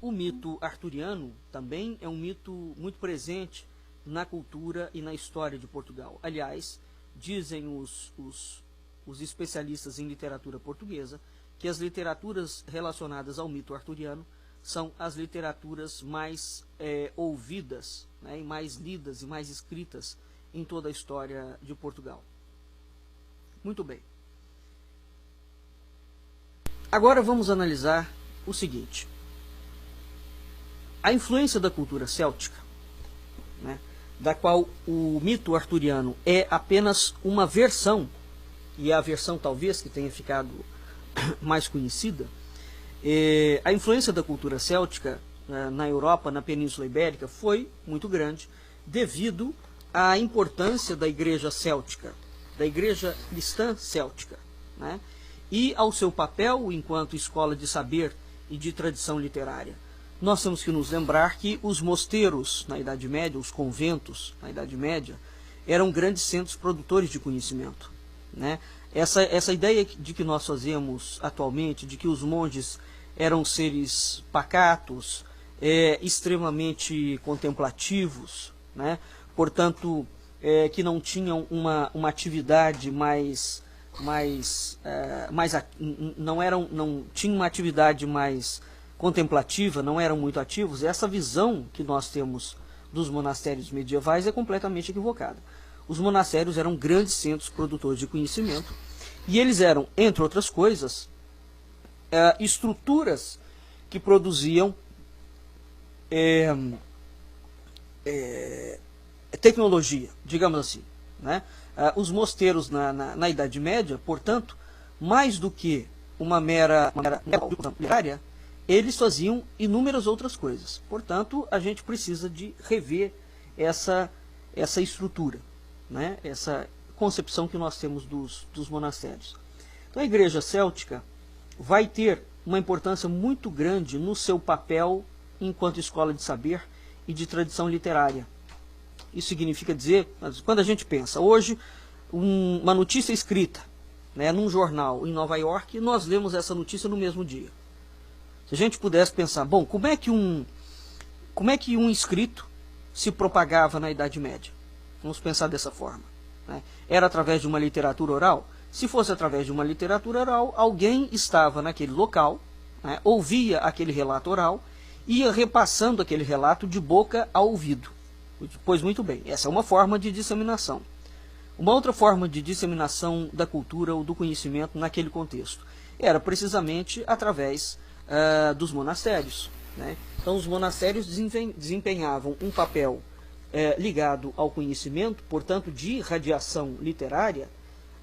O mito arturiano também é um mito muito presente na cultura e na história de Portugal. Aliás, dizem os especialistas em literatura portuguesa que as literaturas relacionadas ao mito arturiano são as literaturas mais ouvidas, né, e mais lidas e mais escritas em toda a história de Portugal. Muito bem. Agora vamos analisar o seguinte. A influência da cultura céltica, né, da qual o mito arturiano é apenas uma versão, e é a versão talvez que tenha ficado mais conhecida, a influência da cultura céltica na Europa, na Península Ibérica, foi muito grande devido à importância da igreja céltica, da igreja cristã céltica, né, e ao seu papel enquanto escola de saber e de tradição literária. Nós temos que nos lembrar que os mosteiros na Idade Média, os conventos na Idade Média, eram grandes centros produtores de conhecimento, né? Essa ideia de que nós fazemos atualmente, de que os monges eram seres pacatos, extremamente contemplativos, né? Portanto, que não tinham uma atividade não tinham uma atividade mais contemplativa, não eram muito ativos. Essa visão que nós temos dos monastérios medievais é completamente equivocada. Os monastérios eram grandes centros produtores de conhecimento e eles eram, entre outras coisas, estruturas que produziam tecnologia, digamos assim, né? Os mosteiros na Idade Média, portanto, mais do que uma mera literária, eles faziam inúmeras outras coisas. Portanto, a gente precisa de rever essa estrutura, né? Essa concepção que nós temos dos monastérios. Então, a igreja céltica vai ter uma importância muito grande no seu papel enquanto escola de saber e de tradição literária. Isso significa dizer, quando a gente pensa, hoje, uma notícia escrita, né, num jornal em Nova York, nós lemos essa notícia no mesmo dia. Se a gente pudesse pensar, bom, como é que um escrito se propagava na Idade Média? Vamos pensar dessa forma, né? Era através de uma literatura oral? Se fosse através de uma literatura oral, alguém estava naquele local, né, ouvia aquele relato oral e ia repassando aquele relato de boca a ouvido. Pois muito bem, essa é uma forma de disseminação. Uma outra forma de disseminação da cultura ou do conhecimento naquele contexto era precisamente através dos monastérios, né? Então os monastérios desempenhavam um papel ligado ao conhecimento, portanto de radiação literária.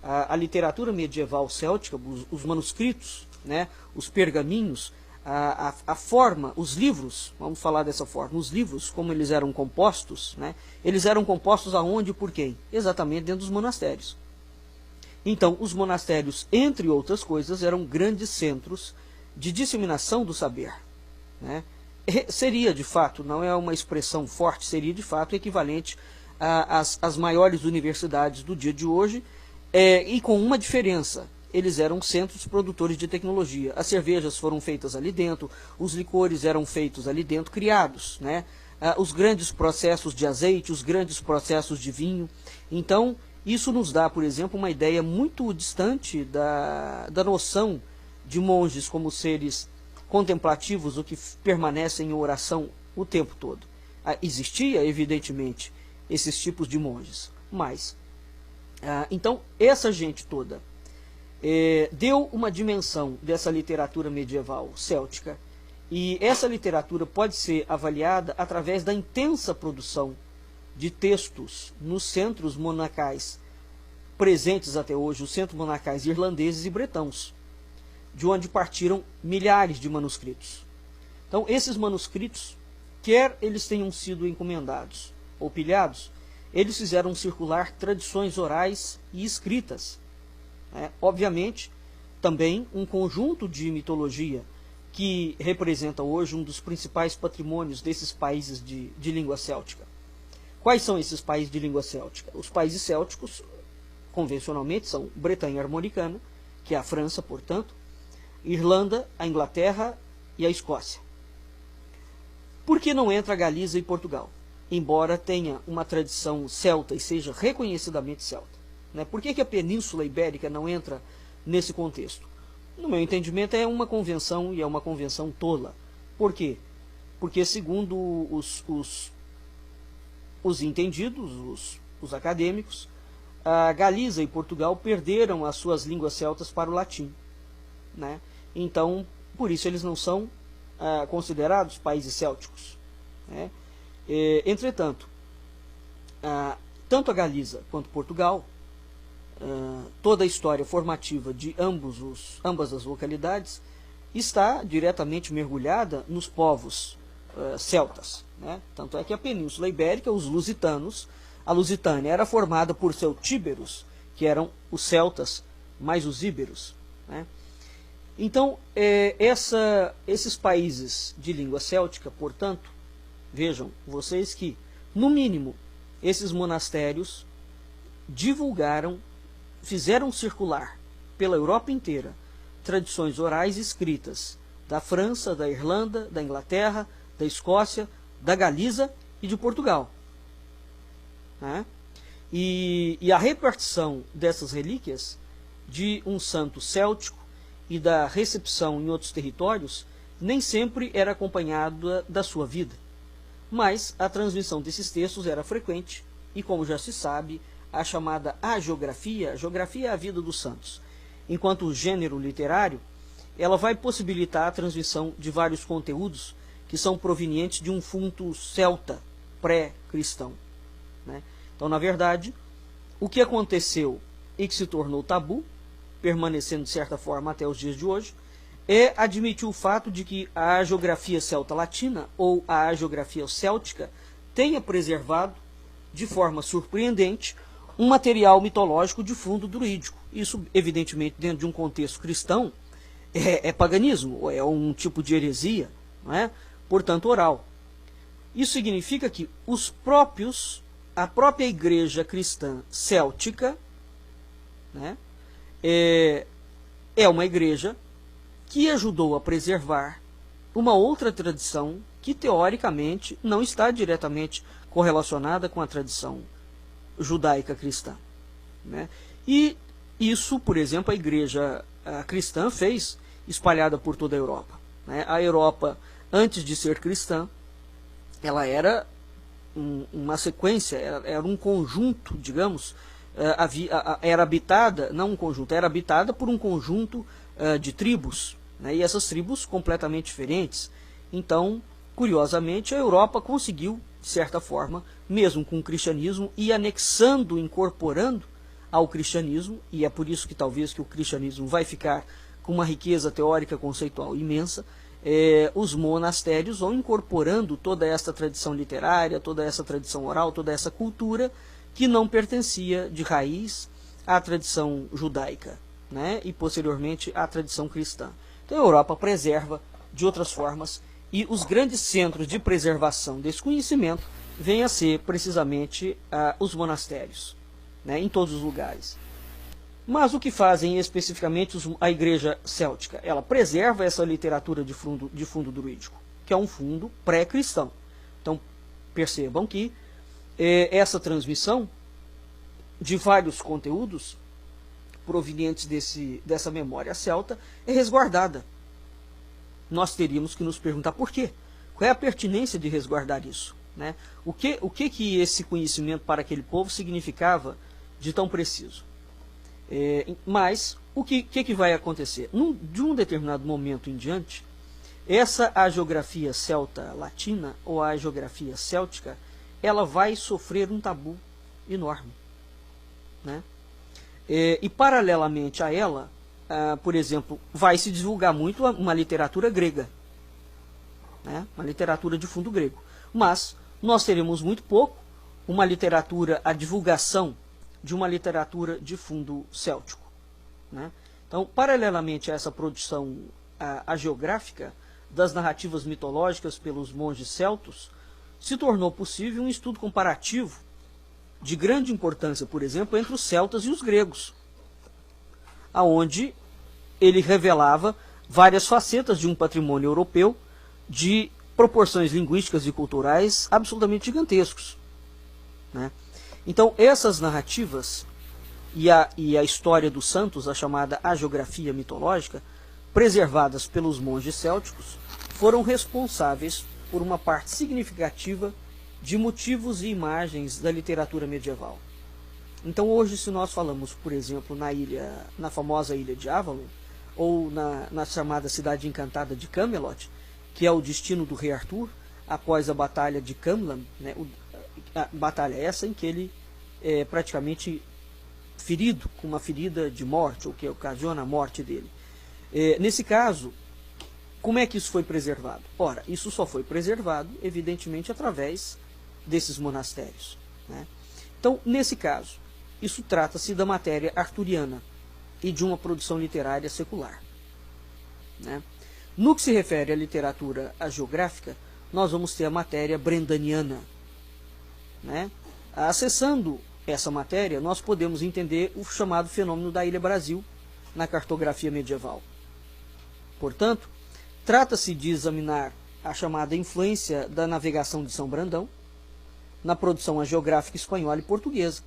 A literatura medieval céltica, os manuscritos, né, os pergaminhos, a forma, os livros, vamos falar dessa forma, os livros, como eles eram compostos, né, eles eram compostos aonde e por quem? Exatamente dentro dos monastérios. Então, os monastérios, entre outras coisas, eram grandes centros de disseminação do saber, né? Seria, de fato, não é uma expressão forte, seria, de fato, equivalente às maiores universidades do dia de hoje, e com uma diferença. Eles eram centros produtores de tecnologia. As cervejas foram feitas ali dentro, os licores eram feitos ali dentro, criados, né? Os grandes processos de azeite, os grandes processos de vinho. Então, isso nos dá, por exemplo, uma ideia muito distante da noção de monges como seres contemplativos ou que permanecem em oração o tempo todo. Existia, evidentemente, esses tipos de monges, mas então essa gente toda deu uma dimensão dessa literatura medieval céltica, e essa literatura pode ser avaliada através da intensa produção de textos nos centros monacais presentes até hoje, os centros monacais irlandeses e bretãos, de onde partiram milhares de manuscritos. Então, esses manuscritos, quer eles tenham sido encomendados ou pilhados, eles fizeram circular tradições orais e escritas. Obviamente, também um conjunto de mitologia que representa hoje um dos principais patrimônios desses países de língua céltica. Quais são esses países de língua céltica? Os países célticos, convencionalmente, são Bretanha Armoricana, que é a França, portanto, Irlanda, a Inglaterra e a Escócia. Por que não entra a Galiza e Portugal? Embora tenha uma tradição celta e seja reconhecidamente celta, né? Por que a Península Ibérica não entra nesse contexto? No meu entendimento, é uma convenção, e é uma convenção tola. Por quê? Porque, segundo os entendidos, os acadêmicos, a Galiza e Portugal perderam as suas línguas celtas para o latim, né? Então, por isso eles não são considerados países célticos, né? Entretanto, tanto a Galiza quanto Portugal, toda a história formativa de ambas as localidades está diretamente mergulhada nos povos celtas, né? Tanto é que a Península Ibérica, os lusitanos, a Lusitânia era formada por celtíberos, que eram os celtas mais os íberos, né? Então, esses países de língua céltica, portanto, vejam vocês que, no mínimo, esses monastérios divulgaram, fizeram circular pela Europa inteira tradições orais escritas da França, da Irlanda, da Inglaterra, da Escócia, da Galiza e de Portugal, né? E a repartição dessas relíquias de um santo céltico e da recepção em outros territórios nem sempre era acompanhada da sua vida, mas a transmissão desses textos era frequente e, como já se sabe, a chamada hagiografia, a geografia é a vida dos santos, enquanto gênero literário, ela vai possibilitar a transmissão de vários conteúdos que são provenientes de um fundo celta pré-cristão, né? Então, na verdade, o que aconteceu e que se tornou tabu, permanecendo de certa forma até os dias de hoje, é admitir o fato de que a hagiografia celta-latina ou a hagiografia céltica tenha preservado, de forma surpreendente, um material mitológico de fundo druídico. Isso, evidentemente, dentro de um contexto cristão, é paganismo, é um tipo de heresia, não é? Portanto, oral. Isso significa que a própria igreja cristã céltica, né, é uma igreja que ajudou a preservar uma outra tradição que, teoricamente, não está diretamente correlacionada com a tradição judaica cristã, né? E isso, por exemplo, a igreja cristã fez espalhada por toda a Europa, né? A Europa, antes de ser cristã, ela era uma sequência, era um conjunto, digamos, era habitada, não um conjunto, era habitada por um conjunto de tribos, né? E essas tribos completamente diferentes. Então, curiosamente, a Europa conseguiu, de certa forma, mesmo com o cristianismo, e anexando, incorporando ao cristianismo, e é por isso que talvez que o cristianismo vai ficar com uma riqueza teórica conceitual imensa, os monastérios vão incorporando toda essa tradição literária, toda essa tradição oral, toda essa cultura que não pertencia de raiz à tradição judaica, né? E posteriormente à tradição cristã. Então a Europa preserva de outras formas, e os grandes centros de preservação desse conhecimento vêm a ser precisamente os monastérios, né? Em todos os lugares. Mas o que fazem especificamente a igreja céltica? Ela preserva essa literatura de fundo druídico, que é um fundo pré-cristão. Então, percebam que essa transmissão de vários conteúdos provenientes dessa memória celta é resguardada. Nós teríamos que nos perguntar por quê? Qual é a pertinência de resguardar isso, né? O que esse conhecimento para aquele povo significava de tão preciso? Mas o que vai acontecer? De um determinado momento em diante, essa hagiografia celta-latina ou a hagiografia céltica, ela vai sofrer um tabu enorme, né? E paralelamente a ela, por exemplo, vai se divulgar muito uma literatura grega, né? Uma literatura de fundo grego. Mas nós teremos muito pouco a divulgação de uma literatura de fundo céltico, né? Então, paralelamente a essa produção hagiográfica das narrativas mitológicas pelos monges celtos, se tornou possível um estudo comparativo de grande importância, por exemplo, entre os celtas e os gregos, aonde ele revelava várias facetas de um patrimônio europeu de proporções linguísticas e culturais absolutamente gigantescos, né? Então, essas narrativas e a história dos santos, a chamada hagiografia mitológica, preservadas pelos monges célticos, foram responsáveis por uma parte significativa de motivos e imagens da literatura medieval. Então hoje, se nós falamos, por exemplo, na famosa ilha de Avalon, ou na chamada cidade encantada de Camelot, que é o destino do rei Arthur, após a batalha de Camlan, né, a batalha essa em que ele é praticamente ferido, com uma ferida de morte, ou que ocasiona a morte dele. Nesse caso, como é que isso foi preservado? Ora, isso só foi preservado, evidentemente, através desses monastérios, né? Então, nesse caso, isso trata-se da matéria arturiana e de uma produção literária secular, né? No que se refere à literatura hagiográfica, nós vamos ter a matéria brendaniana, né? Acessando essa matéria, nós podemos entender o chamado fenômeno da Ilha Brasil na cartografia medieval. Portanto, trata-se de examinar a chamada influência da navegação de São Brandão na produção hagiográfica espanhola e portuguesa,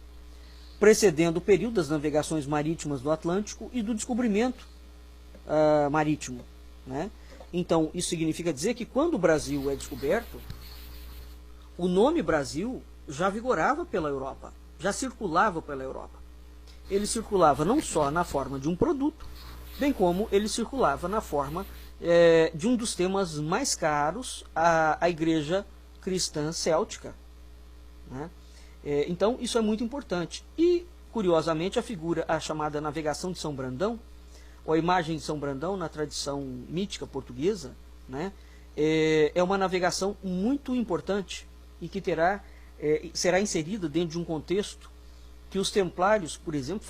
precedendo o período das navegações marítimas do Atlântico e do descobrimento marítimo, né? Então, isso significa dizer que quando o Brasil é descoberto, o nome Brasil já vigorava pela Europa, já circulava pela Europa. Ele circulava não só na forma de um produto, bem como ele circulava na forma de um dos temas mais caros à igreja cristã céltica, né? Então, isso é muito importante. E, curiosamente, a chamada navegação de São Brandão, ou a imagem de São Brandão na tradição mítica portuguesa, né, é uma navegação muito importante e que será inserida dentro de um contexto que os templários, por exemplo,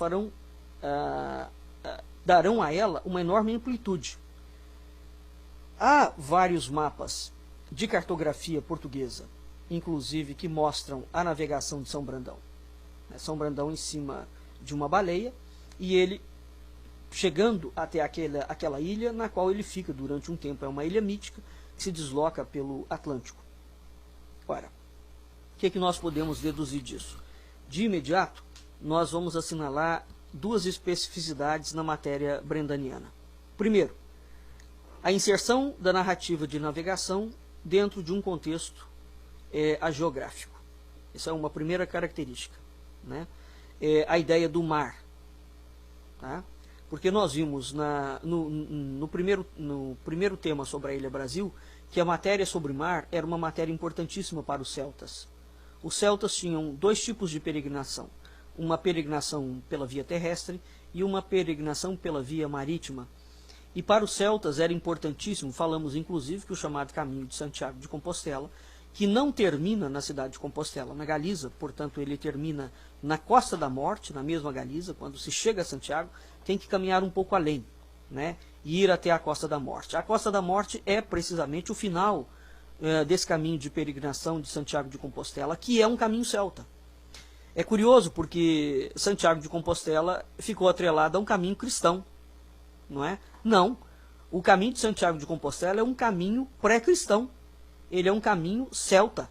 darão a ela uma enorme amplitude. Há vários mapas de cartografia portuguesa, inclusive, que mostram a navegação de São Brandão. São Brandão em cima de uma baleia e ele chegando até aquela ilha na qual ele fica durante um tempo. É uma ilha mítica que se desloca pelo Atlântico. Ora, o que nós podemos deduzir disso? De imediato, nós vamos assinalar duas especificidades na matéria brendaniana. Primeiro, a inserção da narrativa de navegação dentro de um contexto hagiográfico. Essa é uma primeira característica, né? A ideia do mar, tá? Porque nós vimos no primeiro tema sobre a Ilha Brasil que a matéria sobre mar era uma matéria importantíssima para os celtas. Os celtas tinham dois tipos de peregrinação: uma peregrinação pela via terrestre e uma peregrinação pela via marítima. E para os celtas era importantíssimo, falamos inclusive que o chamado Caminho de Santiago de Compostela, que não termina na cidade de Compostela, na Galiza, portanto ele termina na Costa da Morte, na mesma Galiza. Quando se chega a Santiago, tem que caminhar um pouco além, né, e ir até a Costa da Morte. A Costa da Morte é precisamente o final desse caminho de peregrinação de Santiago de Compostela, que é um caminho celta. É curioso porque Santiago de Compostela ficou atrelado a um caminho cristão, não é? Não, o caminho de Santiago de Compostela é um caminho pré-cristão. Ele é um caminho celta.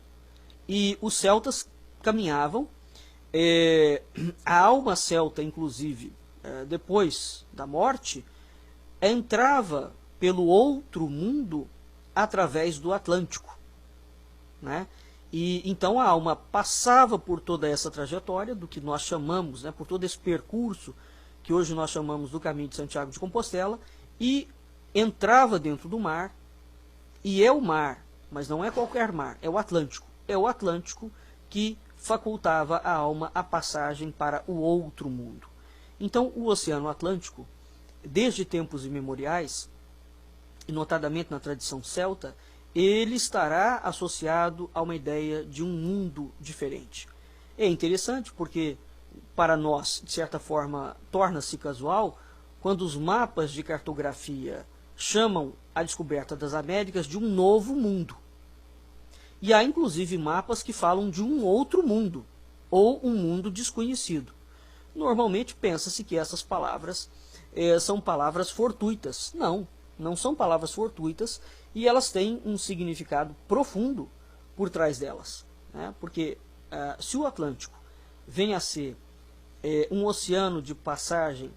E os celtas caminhavam, a alma celta, inclusive, depois da morte, entrava pelo outro mundo através do Atlântico, né? E então a alma passava por toda essa trajetória do que nós chamamos, né, por todo esse percurso que hoje nós chamamos do caminho de Santiago de Compostela, e entrava dentro do mar. E é o mar, mas não é qualquer mar, é o Atlântico. É o Atlântico que facultava à alma a passagem para o outro mundo. Então, o Oceano Atlântico, desde tempos imemoriais, e notadamente na tradição celta, ele estará associado a uma ideia de um mundo diferente. É interessante porque, para nós, de certa forma, torna-se casual quando os mapas de cartografia chamam a descoberta das Américas de um novo mundo. E há, inclusive, mapas que falam de um outro mundo, ou um mundo desconhecido. Normalmente pensa-se que essas palavras são palavras fortuitas. Não, não são palavras fortuitas, e elas têm um significado profundo por trás delas, né? Porque se o Atlântico vem a ser um oceano de passagem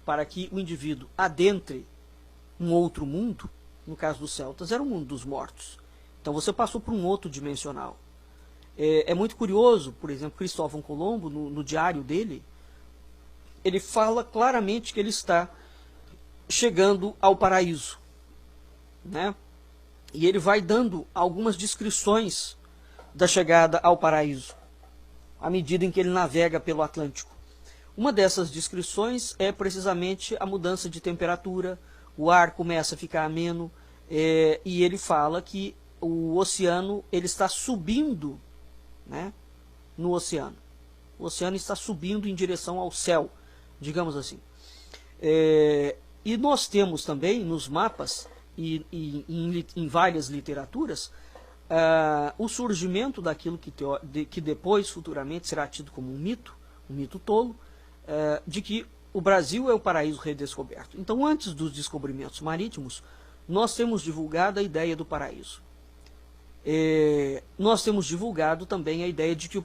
para que o indivíduo adentre um outro mundo, no caso dos celtas era o mundo dos mortos, então você passou por um outro dimensional. É muito curioso, por exemplo, Cristóvão Colombo, no diário dele, ele fala claramente que ele está chegando ao paraíso, né? E ele vai dando algumas descrições da chegada ao paraíso, à medida em que ele navega pelo Atlântico. Uma dessas descrições é precisamente a mudança de temperatura, o ar começa a ficar ameno, e ele fala que o oceano ele está subindo, né, no oceano. O oceano está subindo em direção ao céu, digamos assim. E nós temos também nos mapas e em várias literaturas o surgimento daquilo que depois, futuramente, será tido como um mito tolo, de que o Brasil é o paraíso redescoberto. Então, antes dos descobrimentos marítimos, nós temos divulgado a ideia do paraíso. Nós temos divulgado também a ideia de que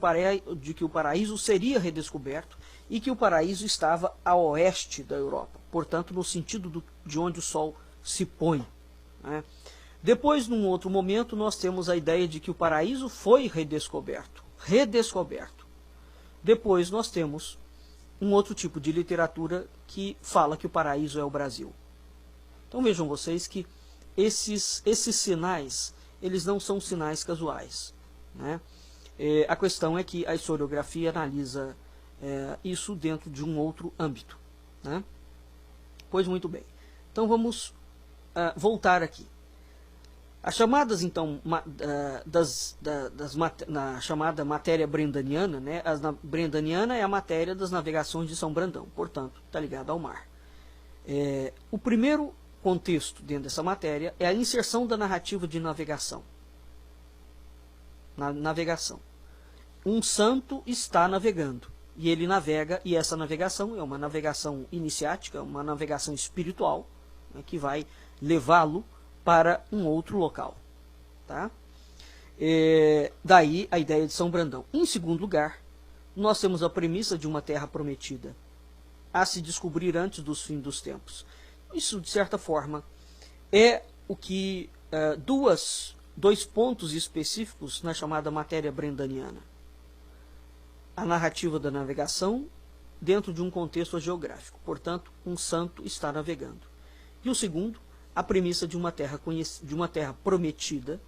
o paraíso seria redescoberto e que o paraíso estava a oeste da Europa, portanto, no sentido de onde o Sol se põe, né? Depois, num outro momento, nós temos a ideia de que o paraíso foi redescoberto. Depois nós temos um outro tipo de literatura que fala que o paraíso é o Brasil. Então vejam vocês que esses sinais, eles não são sinais casuais, né? A questão é que a historiografia analisa isso dentro de um outro âmbito, né? Pois muito bem. Então vamos voltar aqui. As chamadas, então, na chamada matéria brendaniana, né? Brendaniana é a matéria das navegações de São Brandão, portanto, está ligada ao mar. O primeiro contexto dentro dessa matéria é a inserção da narrativa de navegação. Um santo está navegando, e ele navega, e essa navegação é uma navegação iniciática, uma navegação espiritual, né, que vai levá-lo para um outro local, tá? Daí a ideia de São Brandão. Em segundo lugar, nós temos a premissa de uma terra prometida a se descobrir antes dos fins dos tempos. Isso, de certa forma, é o que dois pontos específicos na chamada matéria brendaniana. A narrativa da navegação dentro de um contexto geográfico. Portanto, um santo está navegando. E o segundo, a premissa de uma terra prometida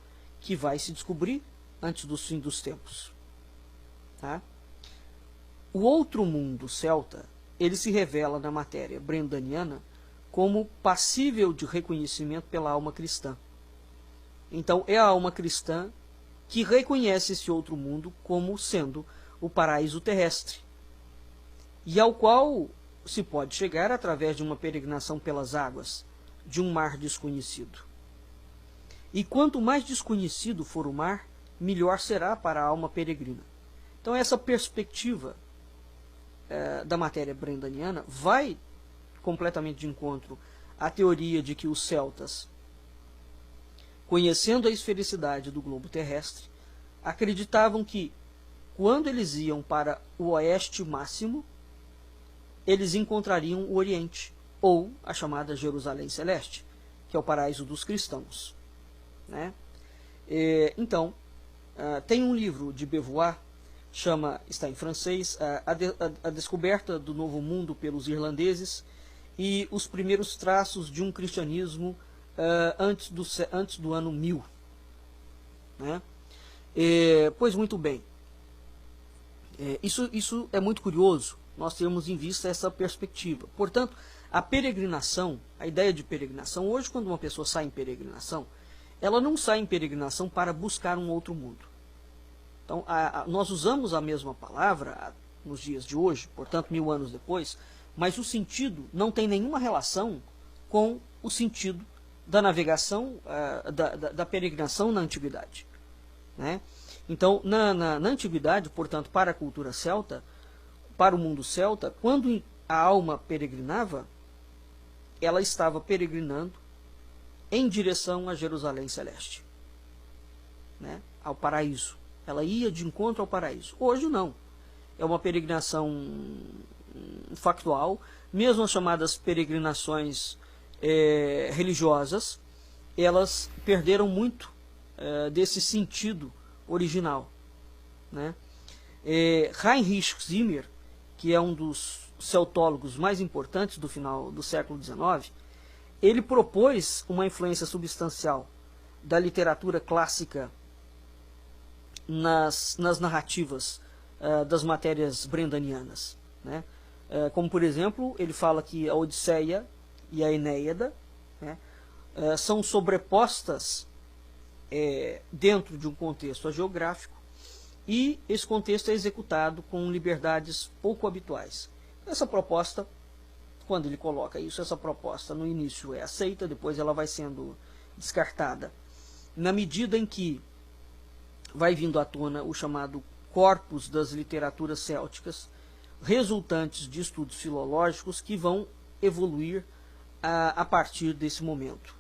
que vai se descobrir antes do fim dos tempos. Tá? O outro mundo celta, ele se revela na matéria brendaniana como passível de reconhecimento pela alma cristã. Então, é a alma cristã que reconhece esse outro mundo como sendo o paraíso terrestre, e ao qual se pode chegar através de uma peregrinação pelas águas de um mar desconhecido. E quanto mais desconhecido for o mar, melhor será para a alma peregrina. Então essa perspectiva da matéria brendaniana vai completamente de encontro à teoria de que os celtas, conhecendo a esfericidade do globo terrestre, acreditavam que quando eles iam para o oeste máximo, eles encontrariam o Oriente, ou a chamada Jerusalém Celeste, que é o paraíso dos cristãos, né? Então, tem um livro de Beauvoir, está em francês, a Descoberta do Novo Mundo pelos Irlandeses e os primeiros traços de um cristianismo antes do ano 1000. Né? Pois muito bem, isso é muito curioso, nós temos em vista essa perspectiva. Portanto, a peregrinação, a ideia de peregrinação, hoje quando uma pessoa sai em peregrinação, ela não sai em peregrinação para buscar um outro mundo. Então, nós usamos a mesma palavra nos dias de hoje, portanto, 1000 anos depois, mas o sentido não tem nenhuma relação com o sentido da navegação, da peregrinação na antiguidade. Né? Então, na antiguidade, portanto, para a cultura celta, para o mundo celta, quando a alma peregrinava, ela estava peregrinando em direção a Jerusalém Celeste, né, ao paraíso. Ela ia de encontro ao paraíso. Hoje não. É uma peregrinação factual. Mesmo as chamadas peregrinações religiosas, elas perderam muito desse sentido original, né? Heinrich Zimmer, que é um dos celtólogos mais importantes do final do século XIX, ele propôs uma influência substancial da literatura clássica nas narrativas das matérias brendanianas, né? Como, por exemplo, ele fala que a Odisseia e a Enéida, né, são sobrepostas dentro de um contexto geográfico, e esse contexto é executado com liberdades pouco habituais. Essa proposta, quando ele coloca isso, essa proposta no início é aceita, depois ela vai sendo descartada, na medida em que vai vindo à tona o chamado corpus das literaturas célticas, resultantes de estudos filológicos que vão evoluir a partir desse momento,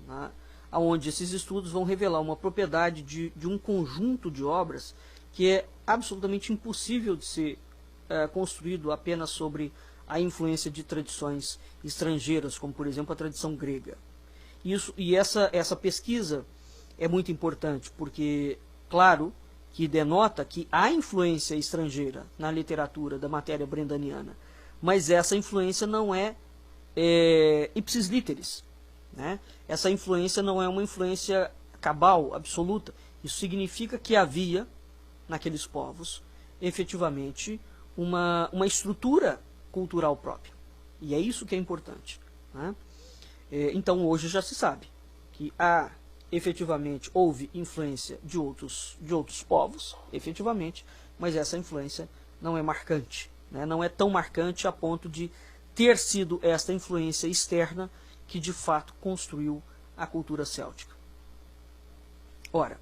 né, onde esses estudos vão revelar uma propriedade de um conjunto de obras que é absolutamente impossível de ser construído apenas sobre a influência de tradições estrangeiras, como por exemplo a tradição grega. Essa pesquisa é muito importante, porque, claro, que denota que há influência estrangeira na literatura da matéria brendaniana, mas essa influência não é ipsis literis, né? Essa influência não é uma influência cabal, absoluta. Isso significa que havia, naqueles povos, efetivamente, uma estrutura cultural própria. E é isso que é importante, né? Então, hoje já se sabe que efetivamente houve influência de outros povos, efetivamente, mas essa influência não é marcante, né? Não é tão marcante a ponto de ter sido esta influência externa que de fato construiu a cultura céltica. Ora,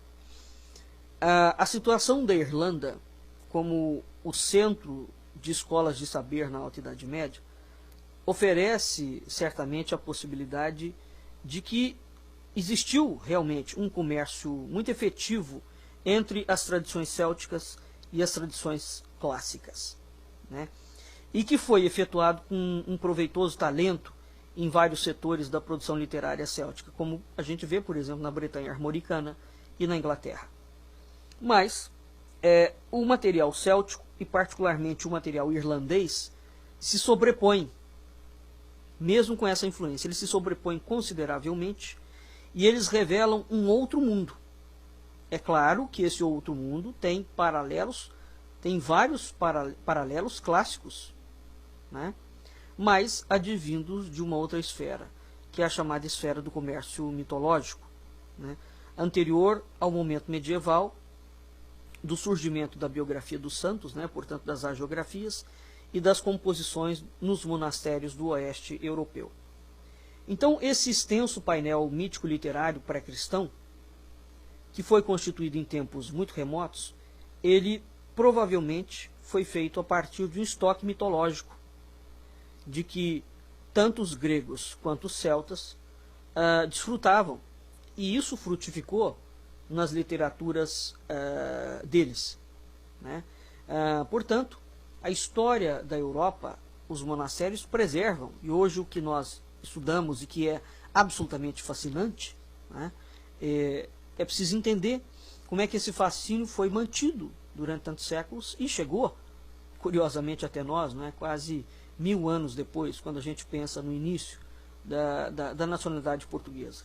a situação da Irlanda como o centro de escolas de saber na Alta Idade Média oferece certamente a possibilidade de que existiu realmente um comércio muito efetivo entre as tradições célticas e as tradições clássicas, né? E que foi efetuado com um proveitoso talento em vários setores da produção literária céltica, como a gente vê, por exemplo, na Bretanha armoricana e na Inglaterra. Mas o material céltico, e particularmente o material irlandês, se sobrepõe, mesmo com essa influência, eles se sobrepõem consideravelmente, e eles revelam um outro mundo. É claro que esse outro mundo tem paralelos, tem vários paralelos clássicos, né? Mas advindos de uma outra esfera, que é a chamada esfera do comércio mitológico, né? Anterior ao momento medieval, do surgimento da biografia dos santos, né? Portanto das hagiografias, e das composições nos monastérios do oeste europeu. Então, esse extenso painel mítico-literário pré-cristão, que foi constituído em tempos muito remotos, ele provavelmente foi feito a partir de um estoque mitológico, de que tanto os gregos quanto os celtas desfrutavam, e isso frutificou nas literaturas deles, né? Portanto, a história da Europa, os monastérios preservam, e hoje o que nós estudamos e que é absolutamente fascinante, né, é preciso entender como é que esse fascínio foi mantido durante tantos séculos e chegou, curiosamente, até nós, né, quase 1000 anos depois, quando a gente pensa no início da nacionalidade portuguesa.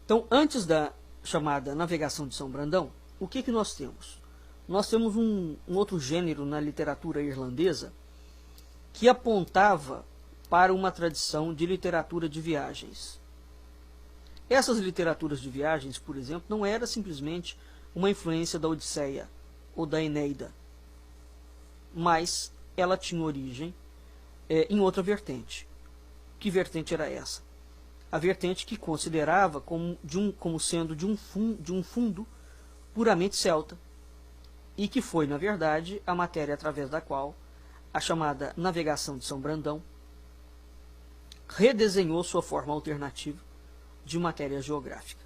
Então, antes da chamada navegação de São Brandão, o que nós temos? Nós temos um outro gênero na literatura irlandesa que apontava para uma tradição de literatura de viagens. Essas literaturas de viagens, por exemplo, não era simplesmente uma influência da Odisseia ou da Enéida, mas ela tinha origem em outra vertente. Que vertente era essa? A vertente que considerava como sendo de um fundo puramente celta, e que foi, na verdade, a matéria através da qual a chamada navegação de São Brandão redesenhou sua forma alternativa de matéria geográfica.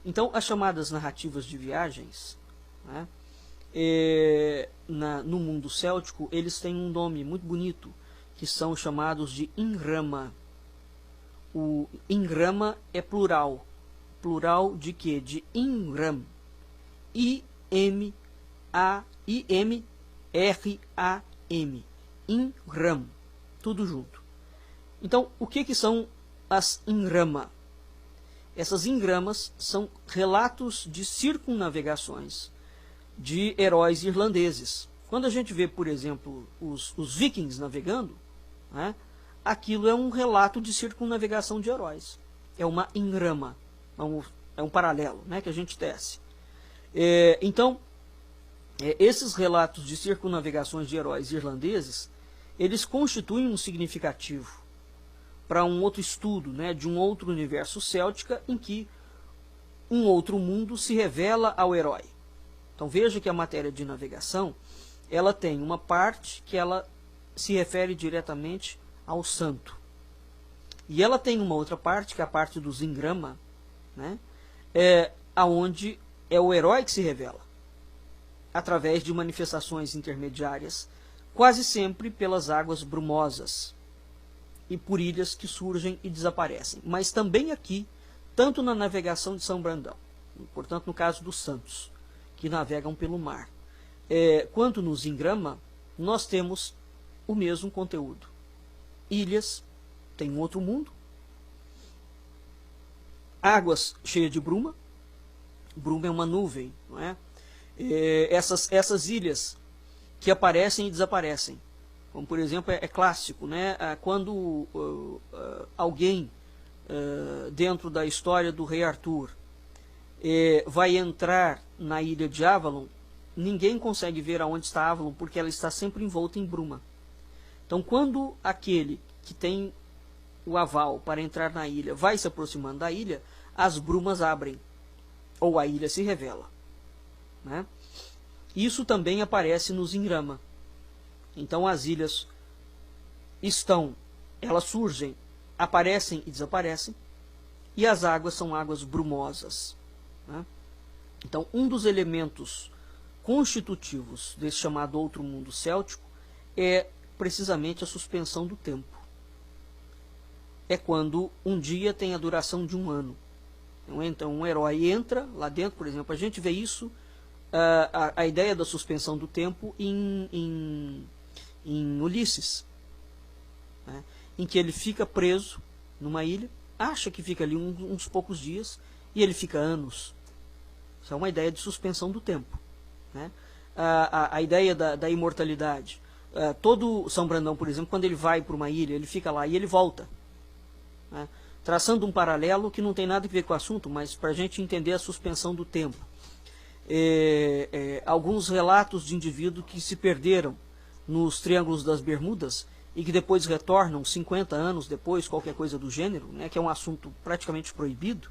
Então, as chamadas narrativas de viagens, né, no mundo céltico, eles têm um nome muito bonito, que são chamados de ingrama. O ingrama é plural. Plural de quê? De Ingram. I-M-A-I-M-R-A-M. Ingram. Tudo junto. Então, o que são as ingrama? Essas ingramas são relatos de circunnavegações de heróis irlandeses. Quando a gente vê, por exemplo, os vikings navegando, né, aquilo é um relato de circunnavegação de heróis. É uma ingrama, é um paralelo, né, que a gente tece. Então, esses relatos de circunnavegações de heróis irlandeses, eles constituem um significativo para um outro estudo, né, de um outro universo céltica em que um outro mundo se revela ao herói. Então veja que a matéria de navegação, ela tem uma parte que ela se refere diretamente ao santo. E ela tem uma outra parte, que é a parte dos ingrama, né, aonde é o herói que se revela, através de manifestações intermediárias, quase sempre pelas águas brumosas e por ilhas que surgem e desaparecem. Mas também aqui, tanto na navegação de São Brandão, portanto no caso dos santos, que navegam pelo mar, quanto nos ingrama, nós temos o mesmo conteúdo. Ilhas, tem um outro mundo, águas cheias de bruma, bruma é uma nuvem, não é? Essas ilhas que aparecem e desaparecem, como por exemplo é clássico, né? Quando alguém dentro da história do rei Arthur vai entrar na ilha de Avalon, ninguém consegue ver aonde está Avalon, porque ela está sempre envolta em bruma. Então quando aquele que tem o aval para entrar na ilha vai se aproximando da ilha, as brumas abrem, ou a ilha se revela, né? Isso também aparece nos ingrama. Então as ilhas elas surgem, aparecem e desaparecem, e as águas são águas brumosas, né? Então um dos elementos constitutivos desse chamado outro mundo céltico é precisamente a suspensão do tempo. É quando um dia tem a duração de um ano. Então um herói entra lá dentro, por exemplo, a gente vê isso, a ideia da suspensão do tempo em Ulisses, né, em que ele fica preso numa ilha, acha que fica ali uns poucos dias, e ele fica anos. Isso é uma ideia de suspensão do tempo, né? A ideia da imortalidade. Todo São Brandão, por exemplo, quando ele vai para uma ilha, ele fica lá e ele volta, né, traçando um paralelo que não tem nada a ver com o assunto, mas para a gente entender a suspensão do tempo. Alguns relatos de indivíduos que se perderam nos Triângulos das Bermudas e que depois retornam 50 anos depois, qualquer coisa do gênero, né, que é um assunto praticamente proibido.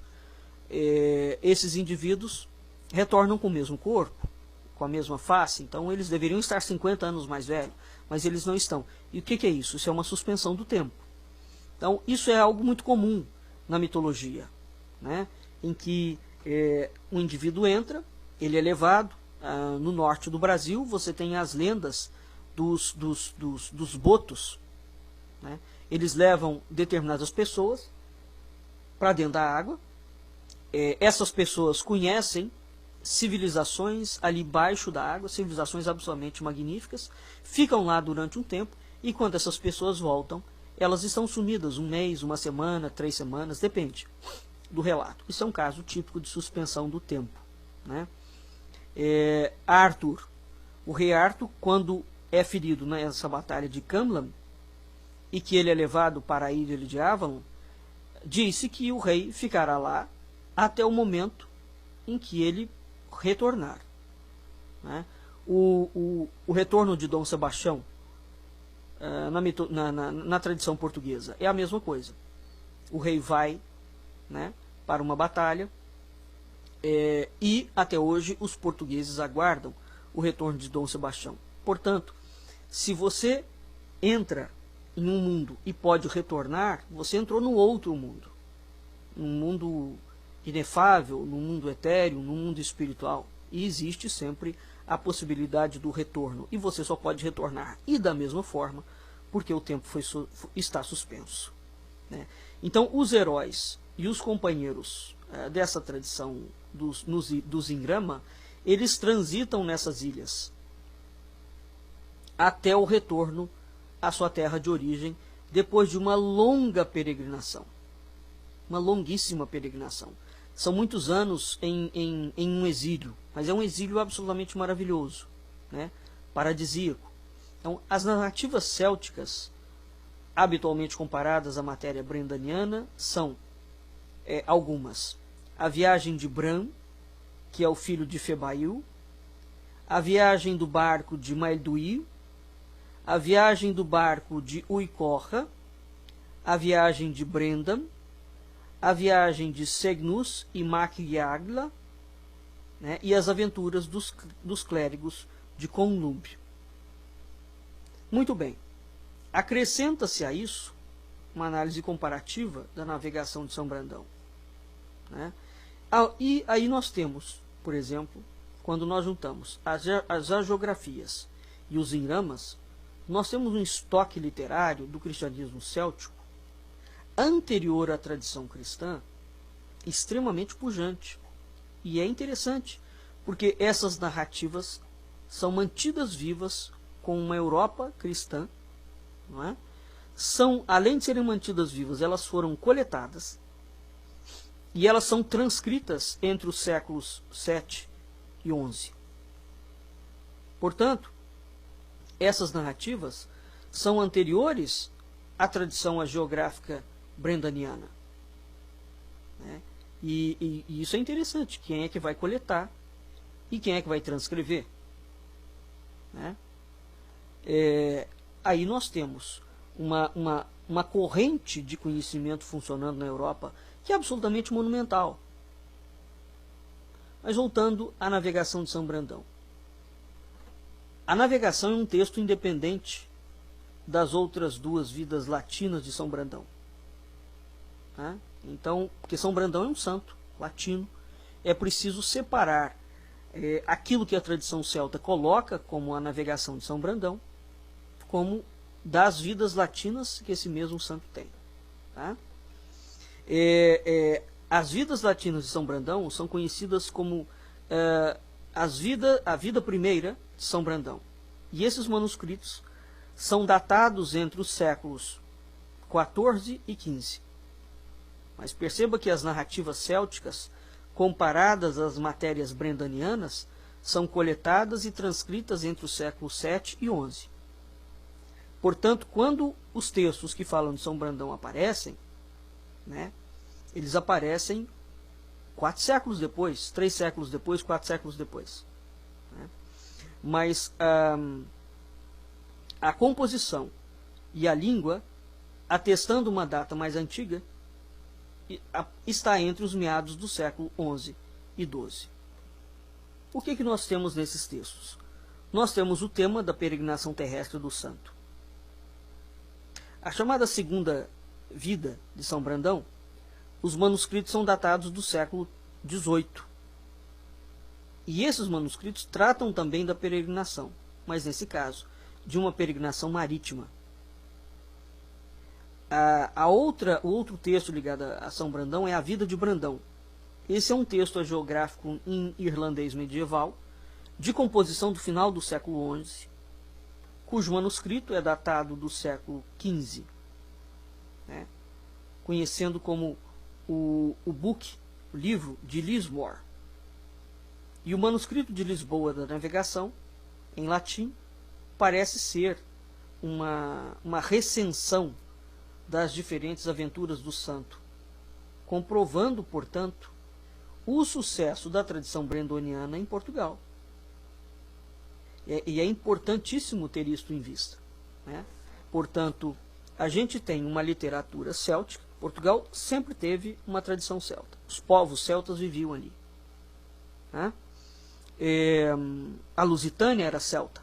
Esses indivíduos retornam com o mesmo corpo, com a mesma face, então eles deveriam estar 50 anos mais velhos, mas eles não estão. E o que é isso? Isso é uma suspensão do tempo. Então isso é algo muito comum na mitologia, né, em que um indivíduo entra, ele é levado. No norte do Brasil você tem as lendas dos botos, né? Eles levam determinadas pessoas para dentro da água. Essas pessoas conhecem civilizações ali embaixo da água, civilizações absolutamente magníficas, ficam lá durante um tempo, e quando essas pessoas voltam, elas estão sumidas 1 mês, 1 semana, 3 semanas, depende do relato. Isso é um caso típico de suspensão do tempo, né? Arthur, o rei Arthur, quando é ferido nessa batalha de Camlan, e que ele é levado para a ilha de Avalon, disse que o rei ficará lá até o momento em que ele retornar, né? O retorno de Dom Sebastião, na tradição portuguesa, é a mesma coisa. O rei vai, né, para uma batalha, e até hoje os portugueses aguardam o retorno de Dom Sebastião. Portanto, se você entra em um mundo e pode retornar, você entrou no outro mundo. Num mundo inefável, num mundo etéreo, num mundo espiritual. E existe sempre a possibilidade do retorno. E você só pode retornar. E da mesma forma, porque o tempo está suspenso. Né? Então, os heróis e os companheiros dessa tradição dos Ingrama, eles transitam nessas ilhas até o retorno à sua terra de origem, depois de uma longa peregrinação. Uma longuíssima peregrinação. São muitos anos em um exílio, mas é um exílio absolutamente maravilhoso, né? Paradisíaco. Então, as narrativas célticas, habitualmente comparadas à matéria brendaniana, são algumas. A viagem de Bran, que é o filho de Febail, a viagem do barco de Maelduil, a viagem do barco de Uicorra, a viagem de Brendam, a viagem de Segnus e Maciagla, né, e as aventuras dos clérigos de Conlumb. Muito bem. Acrescenta-se a isso uma análise comparativa da navegação de São Brandão. Né? E aí nós temos, por exemplo, quando nós juntamos as agiografias e os Ingramas, nós temos um estoque literário do cristianismo céltico anterior à tradição cristã, extremamente pujante. E é interessante, porque essas narrativas são mantidas vivas com uma Europa cristã, não é? Além de serem mantidas vivas, elas foram coletadas e elas são transcritas entre os séculos 7 e 11. Portanto, essas narrativas são anteriores à tradição hagiográfica brendaniana. Né? E isso é interessante. Quem é que vai coletar e quem é que vai transcrever? Né? Aí nós temos uma corrente de conhecimento funcionando na Europa que é absolutamente monumental. Mas voltando à navegação de São Brandão. A navegação é um texto independente das outras duas vidas latinas de São Brandão. Tá? Então, porque São Brandão é um santo latino, é preciso separar aquilo que a tradição celta coloca como a navegação de São Brandão, como das vidas latinas que esse mesmo santo tem. Tá? As vidas latinas de São Brandão são conhecidas como a vida primeira de São Brandão. E esses manuscritos são datados entre os séculos 14 e 15. Mas perceba que as narrativas célticas, comparadas às matérias brendanianas, são coletadas e transcritas entre os séculos 7 e 11. Portanto, quando os textos que falam de São Brandão aparecem, né, eles aparecem 4 séculos depois, 3 séculos depois, 4 séculos depois. Né? Mas a composição e a língua, atestando uma data mais antiga, está entre os meados do século XI e XII. O que nós temos nesses textos? Nós temos o tema da peregrinação terrestre do santo. A chamada segunda vida de São Brandão, os manuscritos são datados do século XVIII. E esses manuscritos tratam também da peregrinação, mas nesse caso, de uma peregrinação marítima. O outro texto ligado a São Brandão é a Vida de Brandão. Esse é um texto hagiográfico em irlandês medieval, de composição do final do século XI, cujo manuscrito é datado do século XV, né? Conhecendo como o book, o livro de Lismore. E o manuscrito de Lisboa da Navegação, em latim, parece ser uma recensão das diferentes aventuras do santo, comprovando, portanto, o sucesso da tradição brendoniana em Portugal. E é importantíssimo ter isto em vista. Né? Portanto, a gente tem uma literatura céltica. Portugal sempre teve uma tradição celta. Os povos celtas viviam ali. Né? A Lusitânia era celta.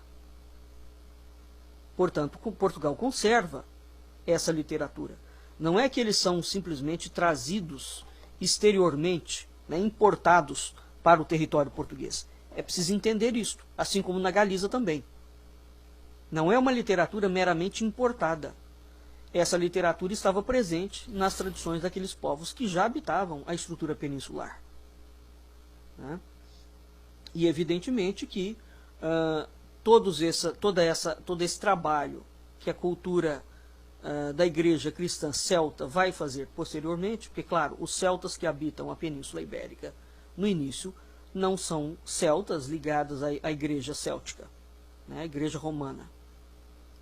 Portanto, Portugal conserva essa literatura. Não é que eles são simplesmente trazidos exteriormente, né, importados para o território português. É preciso entender isso, assim como na Galiza também. Não é uma literatura meramente importada. Essa literatura estava presente nas tradições daqueles povos que já habitavam a estrutura peninsular. Né? E evidentemente que todo esse trabalho que a cultura da igreja cristã celta vai fazer posteriormente, porque, claro, os celtas que habitam a Península Ibérica no início não são celtas ligados à igreja céltica, né, a igreja romana,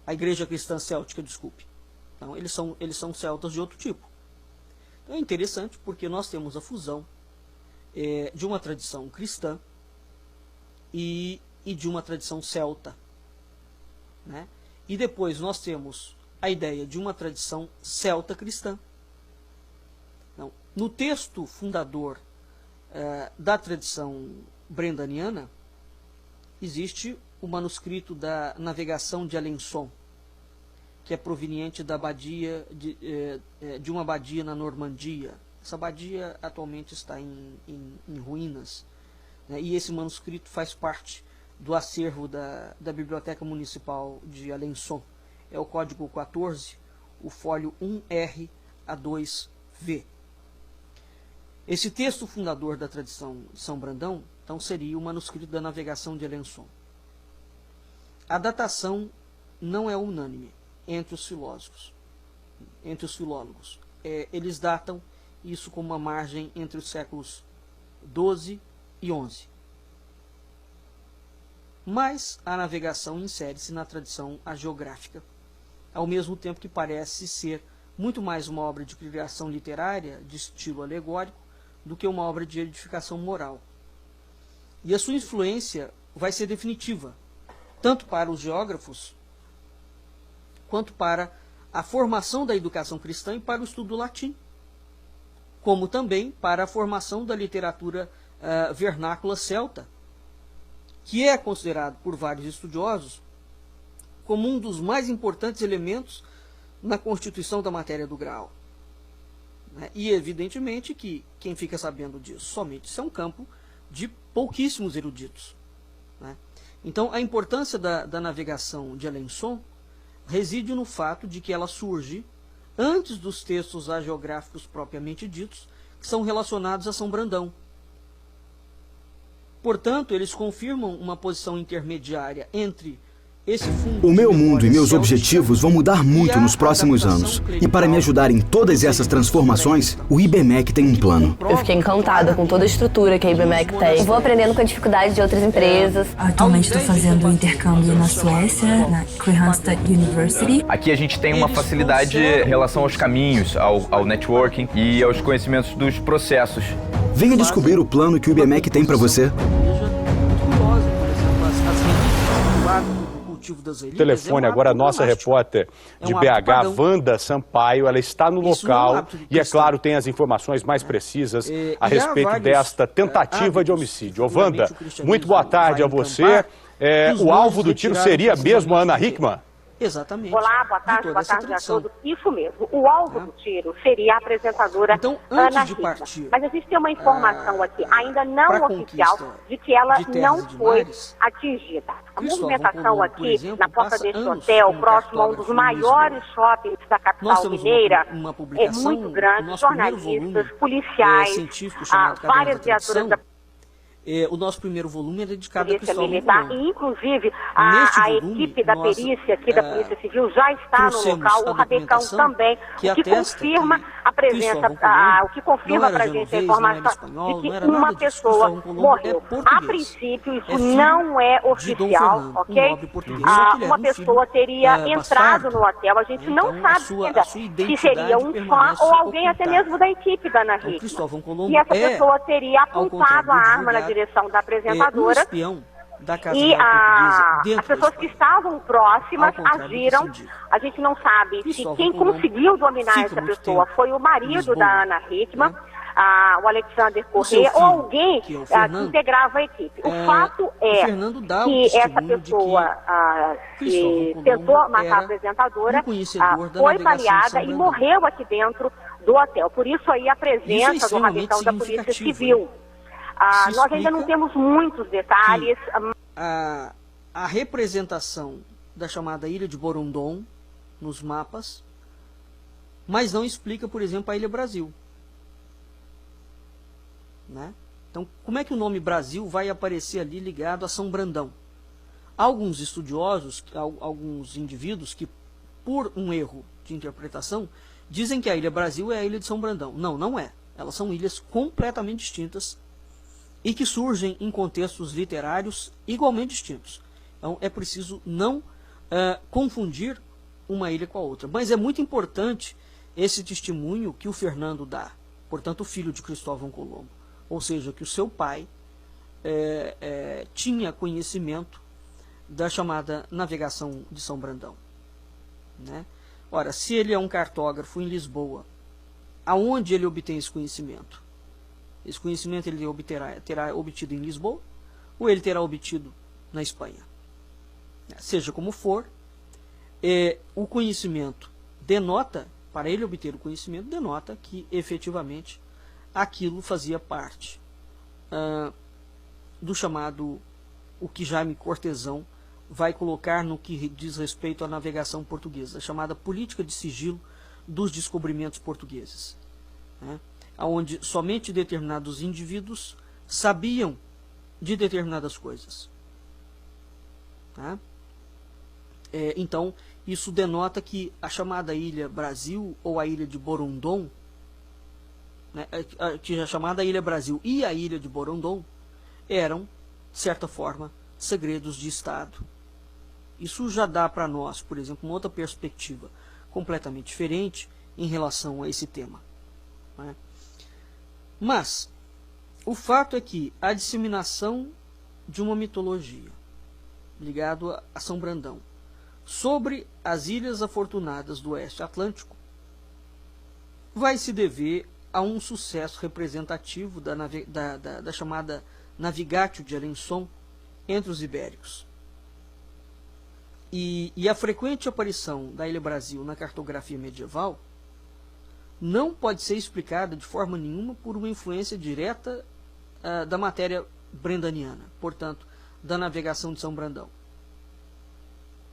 a igreja cristã céltica, desculpe. Então, eles são celtas de outro tipo. Então, é interessante porque nós temos a fusão de uma tradição cristã e de uma tradição celta, né? E depois nós temos a ideia de uma tradição celta cristã. Então, no texto fundador da tradição brendaniana, existe o manuscrito da navegação de Alençon, que é proveniente da abadia de uma abadia na Normandia. Essa abadia atualmente está em ruínas, né? E esse manuscrito faz parte do acervo da Biblioteca Municipal de Alençon. É o código 14, o fólio 1R a 2V. Esse texto fundador da tradição de São Brandão, então, seria o manuscrito da navegação de Alençon. A datação não é unânime entre os filósofos, entre os filólogos. Eles datam isso com uma margem entre os séculos 12 e 11. Mas a navegação insere-se na tradição hagiográfica, ao mesmo tempo que parece ser muito mais uma obra de criação literária de estilo alegórico do que uma obra de edificação moral. E a sua influência vai ser definitiva, tanto para os geógrafos, quanto para a formação da educação cristã e para o estudo do latim, como também para a formação da literatura vernácula celta, que é considerado por vários estudiosos como um dos mais importantes elementos na constituição da matéria do Graal. E evidentemente que quem fica sabendo disso somente isso é um campo de pouquíssimos eruditos. Então, a importância da navegação de Alençon reside no fato de que ela surge antes dos textos hagiográficos propriamente ditos, que são relacionados a São Brandão. Portanto, eles confirmam uma posição intermediária entre esse fundo. O meu mundo e meus objetivos vão mudar muito nos próximos anos. E para me ajudar em todas essas transformações, o IBMEC tem um plano. Eu fiquei encantada com toda a estrutura que a IBMEC tem. Eu vou aprendendo com a dificuldade de outras empresas. Atualmente estou fazendo um intercâmbio na Suécia, na Kristianstad University. Aqui a gente tem uma facilidade em relação aos caminhos, ao networking e aos conhecimentos dos processos. Venha descobrir o plano que o IBMEC tem para você. O telefone agora, a nossa repórter de BH, Wanda Sampaio, ela está no local e, é claro, tem as informações mais precisas a respeito desta tentativa de homicídio. Ô, Wanda, muito boa tarde a você. O alvo do tiro seria mesmo a Ana Hickman? Exatamente. Olá, boa tarde a todos. Isso mesmo, o alvo do tiro seria a apresentadora Ana Hickman. Mas a gente tem uma informação aqui, ainda não oficial, de que ela não foi atingida. A movimentação aqui na porta deste hotel, próximo a um dos maiores shoppings da capital mineira, é muito grande. Jornalistas, policiais, várias viaturas da o nosso primeiro volume é dedicado a Polícia Militar, e inclusive a equipe da perícia aqui da Polícia Civil já está no local, o Rabecão também, o que confirma a presença, o que confirma para a gente a informação de que uma pessoa morreu. A princípio, isso não é oficial, ok? Uma pessoa teria entrado no hotel, a gente não sabe ainda se seria um fã ou alguém até mesmo da equipe da Ana Hickman. E essa pessoa teria apontado a arma na direção da apresentadora e as pessoas que estavam próximas agiram. A gente não sabe se quem conseguiu dominar essa pessoa foi o marido da Ana Hickman. o Alexander Corrêa ou alguém que integrava a equipe. O fato é que essa pessoa que tentou matar a apresentadora foi baleada e morreu aqui dentro do hotel. Por isso aí a presença do rabecão da Polícia Civil. Nós ainda não temos muitos detalhes. A representação da chamada Ilha de Borondon nos mapas, mas não explica, por exemplo, a Ilha Brasil. Né? Então, como é que o nome Brasil vai aparecer ali ligado a São Brandão? Alguns estudiosos, alguns indivíduos que, por um erro de interpretação, dizem que a Ilha Brasil é a Ilha de São Brandão. Não, não é. Elas são ilhas completamente distintas e que surgem em contextos literários igualmente distintos. Então, é preciso não confundir uma ilha com a outra. Mas é muito importante esse testemunho que o Fernando dá, portanto, o filho de Cristóvão Colombo. Ou seja, que o seu pai tinha conhecimento da chamada navegação de São Brandão. Né? Ora, se ele é um cartógrafo em Lisboa, aonde ele obtém esse conhecimento? Esse conhecimento ele terá obtido em Lisboa ou ele terá obtido na Espanha? Seja como for, o conhecimento denota, para ele obter o conhecimento, denota que efetivamente aquilo fazia parte do chamado, o que Jaime Cortesão vai colocar no que diz respeito à navegação portuguesa, a chamada política de sigilo dos descobrimentos portugueses, né? Onde somente determinados indivíduos sabiam de determinadas coisas. Tá? Então, isso denota que a chamada Ilha Brasil ou a Ilha de Borondon, né, que a chamada Ilha Brasil e a Ilha de Borondon eram, de certa forma, segredos de Estado. Isso já dá para nós, por exemplo, uma outra perspectiva completamente diferente em relação a esse tema. Né? Mas o fato é que a disseminação de uma mitologia ligada a São Brandão sobre as Ilhas Afortunadas do Oeste Atlântico vai se dever a um sucesso representativo da chamada Navigatio de Alençon entre os ibéricos. E a frequente aparição da Ilha Brasil na cartografia medieval não pode ser explicada de forma nenhuma por uma influência direta da matéria brendaniana, portanto, da navegação de São Brandão.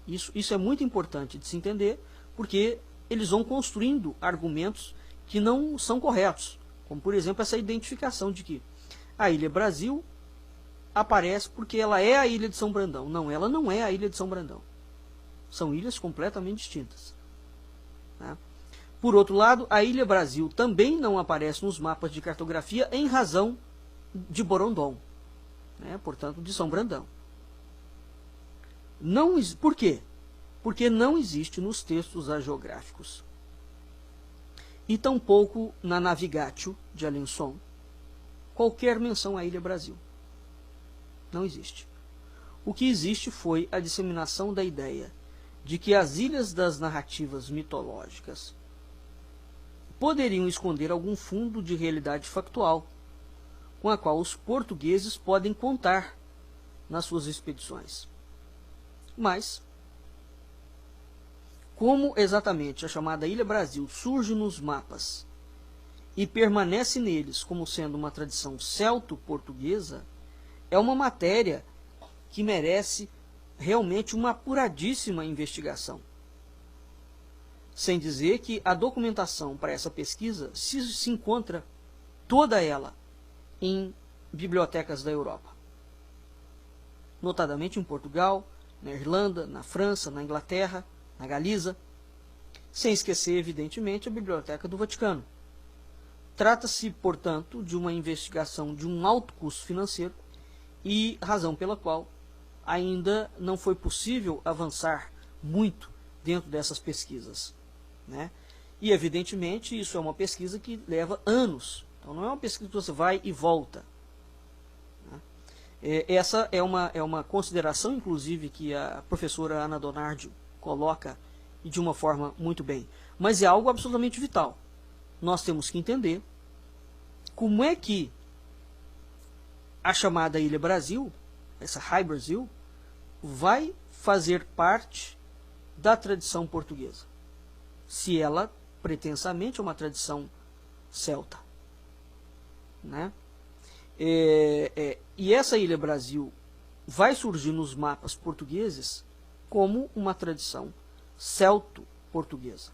Isso é muito importante de se entender, porque eles vão construindo argumentos que não são corretos, como, por exemplo, essa identificação de que a Ilha Brasil aparece porque ela é a Ilha de São Brandão. Não, ela não é a Ilha de São Brandão. São ilhas completamente distintas. Tá? Por outro lado, a Ilha Brasil também não aparece nos mapas de cartografia em razão de Borondon, né? Portanto, de São Brandão. Por quê? Porque não existe nos textos hagiográficos e tampouco na Navigatio de Alençon qualquer menção à Ilha Brasil. Não existe. O que existe foi a disseminação da ideia de que as ilhas das narrativas mitológicas poderiam esconder algum fundo de realidade factual com a qual os portugueses podem contar nas suas expedições. Mas, como exatamente a chamada Ilha Brasil surge nos mapas e permanece neles como sendo uma tradição celto-portuguesa, é uma matéria que merece realmente uma apuradíssima investigação. Sem dizer que a documentação para essa pesquisa se encontra toda ela em bibliotecas da Europa, notadamente em Portugal, na Irlanda, na França, na Inglaterra, na Galiza, sem esquecer, evidentemente, a Biblioteca do Vaticano. Trata-se, portanto, de uma investigação de um alto custo financeiro e razão pela qual ainda não foi possível avançar muito dentro dessas pesquisas, né? E, evidentemente, isso é uma pesquisa que leva anos. Então, não é uma pesquisa que você vai e volta. Né? Essa é uma consideração, inclusive, que a professora Ana Donardio coloca de uma forma muito bem. Mas é algo absolutamente vital. Nós temos que entender como é que a chamada Ilha Brasil, essa High Brasil, vai fazer parte da tradição portuguesa, se ela pretensamente é uma tradição celta, né? E essa Ilha Brasil vai surgir nos mapas portugueses como uma tradição celto-portuguesa.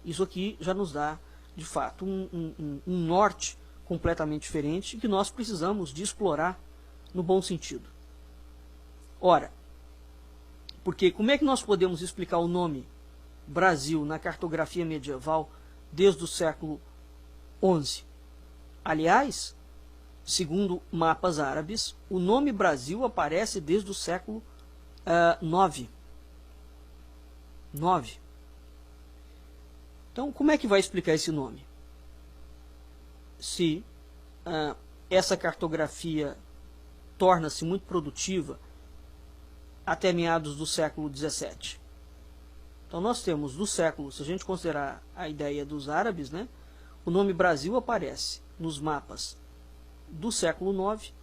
Isso aqui já nos dá, de fato, um norte completamente diferente que nós precisamos de explorar no bom sentido. Ora, porque como é que nós podemos explicar o nome Brasil na cartografia medieval desde o século XI? Aliás, segundo mapas árabes, o nome Brasil aparece desde o século IX. Então, como é que vai explicar esse nome? Se essa cartografia torna-se muito produtiva até meados do século XVII. Então nós temos do século, se a gente considerar a ideia dos árabes, né, o nome Brasil aparece nos mapas do século IX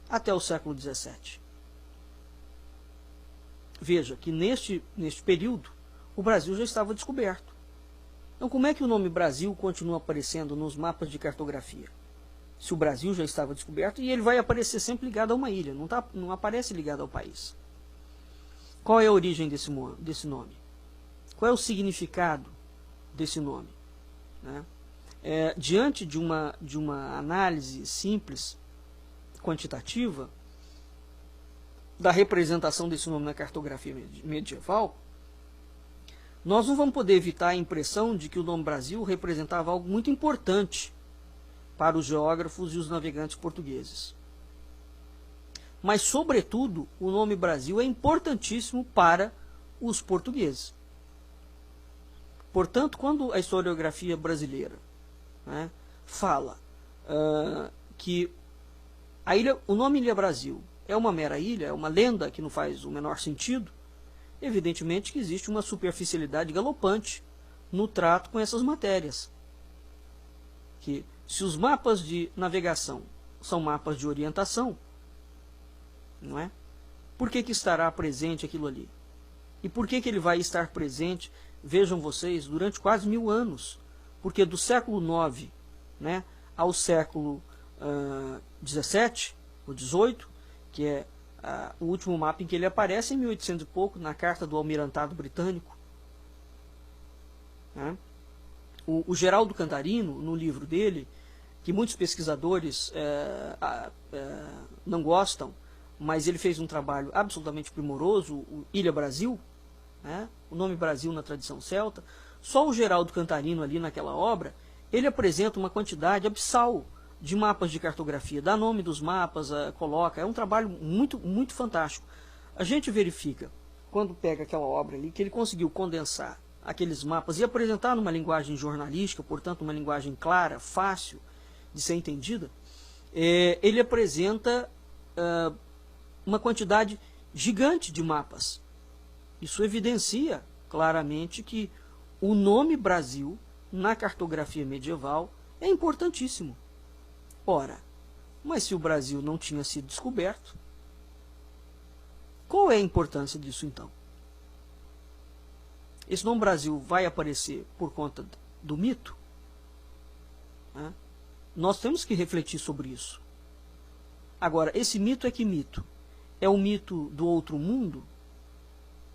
até o século XVII. Veja que neste período o Brasil já estava descoberto. Então como é que o nome Brasil continua aparecendo nos mapas de cartografia? Se o Brasil já estava descoberto, e ele vai aparecer sempre ligado a uma ilha, não aparece ligado ao país. Qual é a origem desse nome? Qual é o significado desse nome? Né? Diante de uma análise simples, quantitativa, da representação desse nome na cartografia medieval, nós não vamos poder evitar a impressão de que o nome Brasil representava algo muito importante para os geógrafos e os navegantes portugueses. Mas, sobretudo, o nome Brasil é importantíssimo para os portugueses. Portanto, quando a historiografia brasileira, né, fala que o nome Ilha Brasil é uma mera ilha, é uma lenda que não faz o menor sentido, evidentemente que existe uma superficialidade galopante no trato com essas matérias. Que se os mapas de navegação são mapas de orientação, não é? Por que estará presente aquilo ali? E por que ele vai estar presente, vejam vocês, durante quase 1000 anos? Porque do século IX, né, ao século XVII ou XVIII, que é o último mapa em que ele aparece, em 1800 e pouco, na Carta do Almirantado Britânico. Né? O Geraldo Cantarino, no livro dele, que muitos pesquisadores não gostam, mas ele fez um trabalho absolutamente primoroso, o Ilha Brasil, né? O nome Brasil na tradição celta. Só o Geraldo Cantarino ali naquela obra, ele apresenta uma quantidade abissal de mapas de cartografia, dá nome dos mapas, coloca, é um trabalho muito, muito fantástico. A gente verifica, quando pega aquela obra ali, que ele conseguiu condensar aqueles mapas e apresentar numa linguagem jornalística, portanto uma linguagem clara, fácil de ser entendida. Ele apresenta uma quantidade gigante de mapas. Isso evidencia claramente que o nome Brasil na cartografia medieval é importantíssimo. Ora, mas se o Brasil não tinha sido descoberto, qual é a importância disso então? Esse nome Brasil vai aparecer por conta do mito? Né? Nós temos que refletir sobre isso. Agora, esse mito é que mito? É o mito do outro mundo?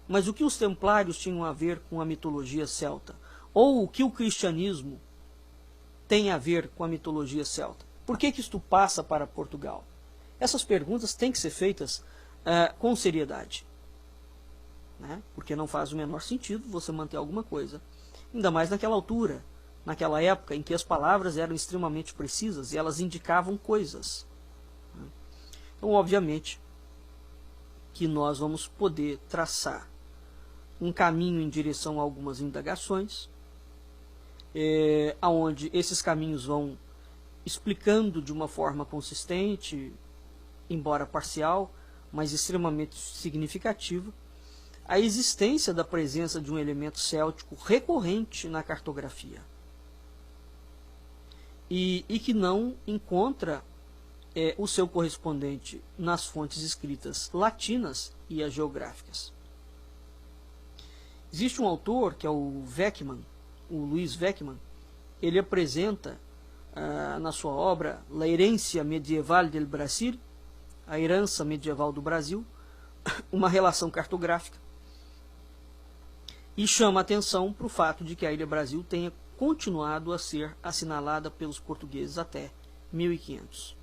Mas o que os templários tinham a ver com a mitologia celta? Ou o que o cristianismo tem a ver com a mitologia celta? Por que isto passa para Portugal? Essas perguntas têm que ser feitas com seriedade. Né? Porque não faz o menor sentido você manter alguma coisa. Ainda mais naquela altura, naquela época em que as palavras eram extremamente precisas e elas indicavam coisas. Então, obviamente, que nós vamos poder traçar um caminho em direção a algumas indagações, aonde esses caminhos vão explicando de uma forma consistente, embora parcial, mas extremamente significativa, a existência da presença de um elemento céltico recorrente na cartografia. e que não encontra o seu correspondente nas fontes escritas latinas e as geográficas. Existe um autor, que é o Weckmann, o Luiz Weckmann. Ele apresenta na sua obra La Herencia Medieval del Brasil, a herança medieval do Brasil, uma relação cartográfica, e chama a atenção para o fato de que a Ilha Brasil tenha continuado a ser assinalada pelos portugueses até 1500.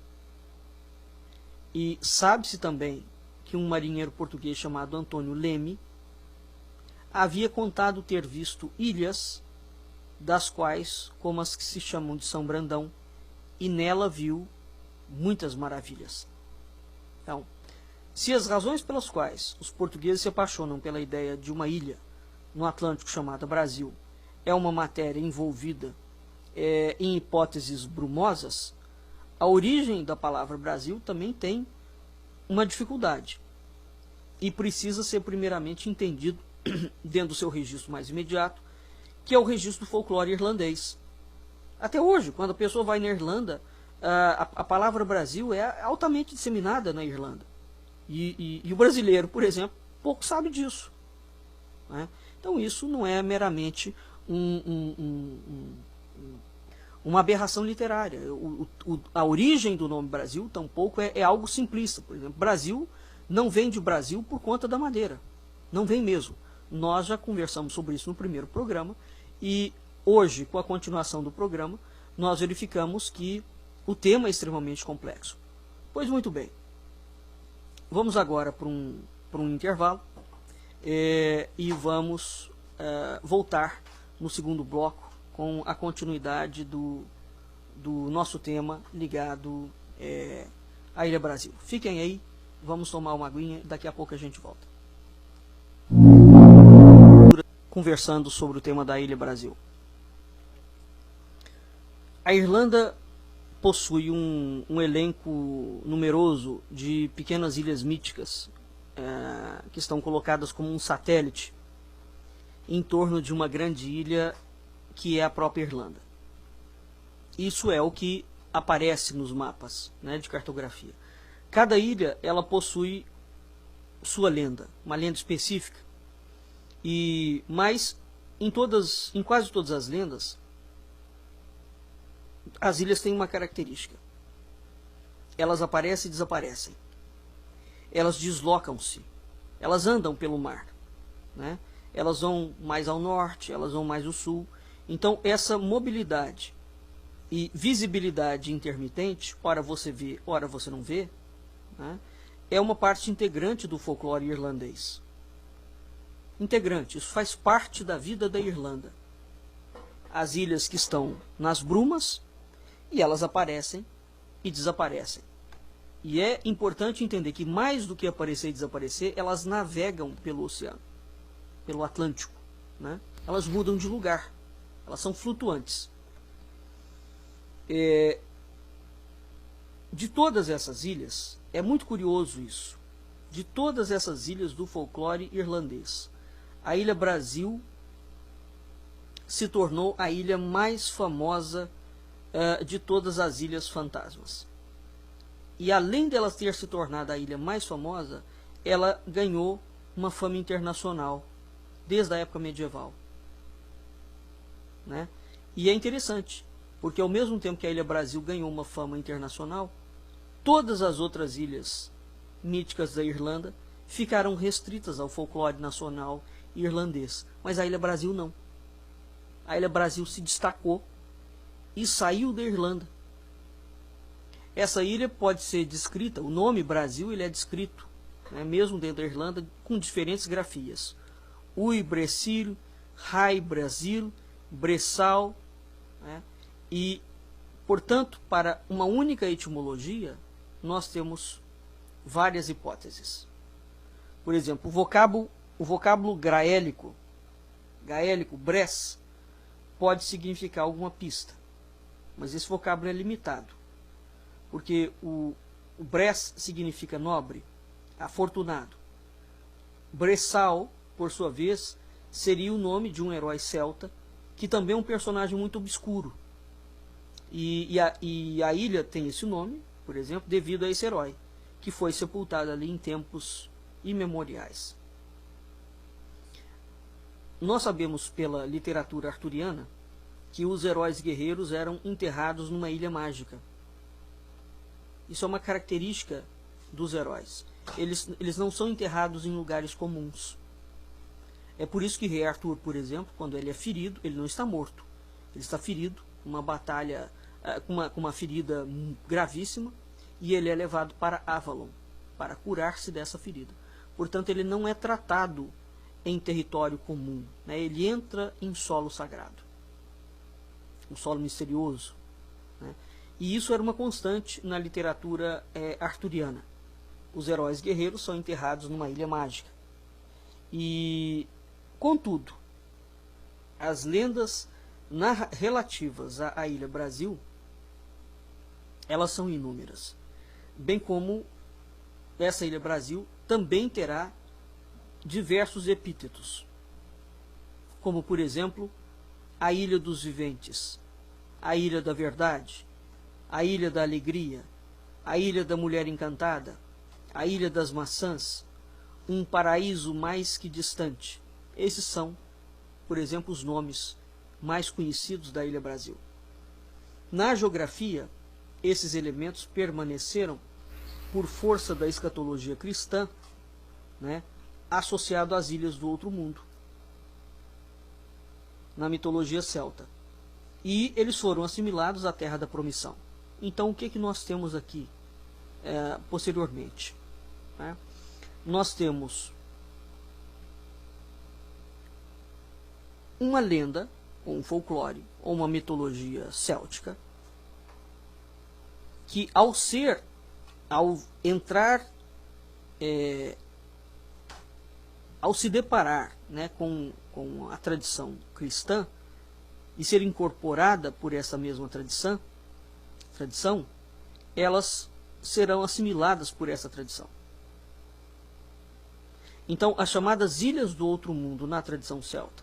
E sabe-se também que um marinheiro português chamado Antônio Leme havia contado ter visto ilhas, das quais, como as que se chamam de São Brandão, e nela viu muitas maravilhas. Então, se as razões pelas quais os portugueses se apaixonam pela ideia de uma ilha no Atlântico chamada Brasil é uma matéria envolvida em hipóteses brumosas, a origem da palavra Brasil também tem uma dificuldade e precisa ser primeiramente entendido dentro do seu registro mais imediato, que é o registro do folclore irlandês. Até hoje, quando a pessoa vai na Irlanda, a palavra Brasil é altamente disseminada na Irlanda. E o brasileiro, por exemplo, pouco sabe disso, né? Então isso não é meramente uma aberração literária. A origem do nome Brasil tampouco é algo simplista. Por exemplo, Brasil não vem de Brasil por conta da madeira. Não vem mesmo. Nós já conversamos sobre isso no primeiro programa e hoje, com a continuação do programa, nós verificamos que o tema é extremamente complexo. Pois muito bem. Vamos agora para um intervalo e vamos voltar no segundo bloco com a continuidade do nosso tema ligado à Ilha Brasil. Fiquem aí, vamos tomar uma aguinha e daqui a pouco a gente volta. Conversando sobre o tema da Ilha Brasil. A Irlanda possui um elenco numeroso de pequenas ilhas míticas que estão colocadas como um satélite em torno de uma grande ilha que é a própria Irlanda. Isso é o que aparece nos mapas, né, de cartografia. Cada ilha ela possui sua lenda, uma lenda específica. Mas em quase todas as lendas, as ilhas têm uma característica. Elas aparecem e desaparecem. Elas deslocam-se. Elas andam pelo mar, né? Elas vão mais ao norte, elas vão mais ao sul. Então, essa mobilidade e visibilidade intermitente, ora você vê, ora você não vê, né, é uma parte integrante do folclore irlandês. Integrante, isso faz parte da vida da Irlanda. As ilhas que estão nas brumas, e elas aparecem e desaparecem. E é importante entender que mais do que aparecer e desaparecer, elas navegam pelo oceano, pelo Atlântico, né? Elas mudam de lugar, elas são flutuantes. De todas essas ilhas, é muito curioso isso, de todas essas ilhas do folclore irlandês, a Ilha Brasil se tornou a ilha mais famosa de todas as ilhas fantasmas. E além dela ter se tornado a ilha mais famosa, ela ganhou uma fama internacional desde a época medieval, né? E é interessante, porque ao mesmo tempo que a Ilha Brasil ganhou uma fama internacional, todas as outras ilhas míticas da Irlanda ficaram restritas ao folclore nacional irlandês. Mas a Ilha Brasil não. A Ilha Brasil se destacou e saiu da Irlanda. Essa ilha pode ser descrita, o nome Brasil ele é descrito, né, mesmo dentro da Irlanda, com diferentes grafias. Ui Brecil, Rai Brasil, Bressal, né, e, portanto, para uma única etimologia, nós temos várias hipóteses. Por exemplo, o vocábulo gaélico, Bres, pode significar alguma pista, mas esse vocábulo é limitado, porque o Bres significa nobre, afortunado. Bressal, por sua vez, seria o nome de um herói celta, que também é um personagem muito obscuro. E a ilha tem esse nome, por exemplo, devido a esse herói, que foi sepultado ali em tempos imemoriais. Nós sabemos pela literatura arturiana que os heróis guerreiros eram enterrados numa ilha mágica. Isso é uma característica dos heróis. Eles não são enterrados em lugares comuns. É por isso que Rei Arthur, por exemplo, quando ele é ferido, ele não está morto. Ele está ferido, uma batalha com uma ferida gravíssima, e ele é levado para Avalon, para curar-se dessa ferida. Portanto, ele não é tratado em território comum, né? Ele entra em solo sagrado, um solo misterioso, né? E isso era uma constante na literatura arturiana. Os heróis guerreiros são enterrados numa ilha mágica. E, contudo, as lendas relativas à Ilha Brasil, elas são inúmeras. Bem como essa Ilha Brasil também terá diversos epítetos, como, por exemplo, a Ilha dos Viventes, a Ilha da Verdade, a Ilha da Alegria, a Ilha da Mulher Encantada, a Ilha das Maçãs, um paraíso mais que distante. Esses são, por exemplo, os nomes mais conhecidos da Ilha Brasil. Na geografia, esses elementos permaneceram, por força da escatologia cristã, né, associado às ilhas do outro mundo, na mitologia celta. E eles foram assimilados à Terra da Promissão. Então, o que nós temos aqui posteriormente? Né? Nós temos uma lenda, ou um folclore, ou uma mitologia céltica, que ao se deparar, né, com a tradição cristã e ser incorporada por essa mesma tradição, elas serão assimiladas por essa tradição. Então, as chamadas ilhas do outro mundo na tradição celta,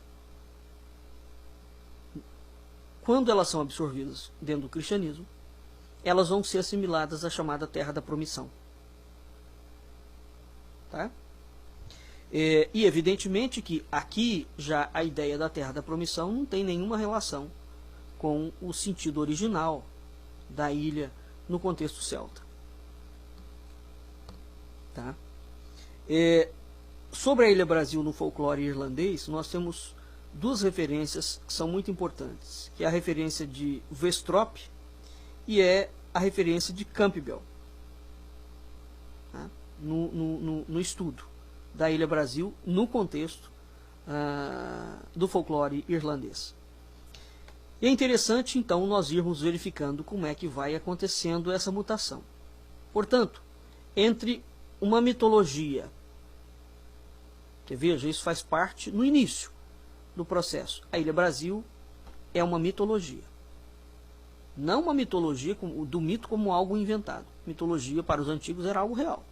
quando elas são absorvidas dentro do cristianismo, elas vão ser assimiladas à chamada Terra da Promissão. Tá? E evidentemente que aqui já a ideia da Terra da Promissão não tem nenhuma relação com o sentido original da ilha no contexto celta. Tá? Sobre a Ilha Brasil no folclore irlandês, nós temos duas referências que são muito importantes, que é a referência de Westrop e é a referência de Campbell, tá? no estudo da Ilha Brasil no contexto do folclore irlandês. E é interessante, então, nós irmos verificando como é que vai acontecendo essa mutação. Portanto, entre uma mitologia, que veja, isso faz parte no início do processo. A Ilha Brasil é uma mitologia. Não uma mitologia do mito como algo inventado. Mitologia para os antigos era algo real,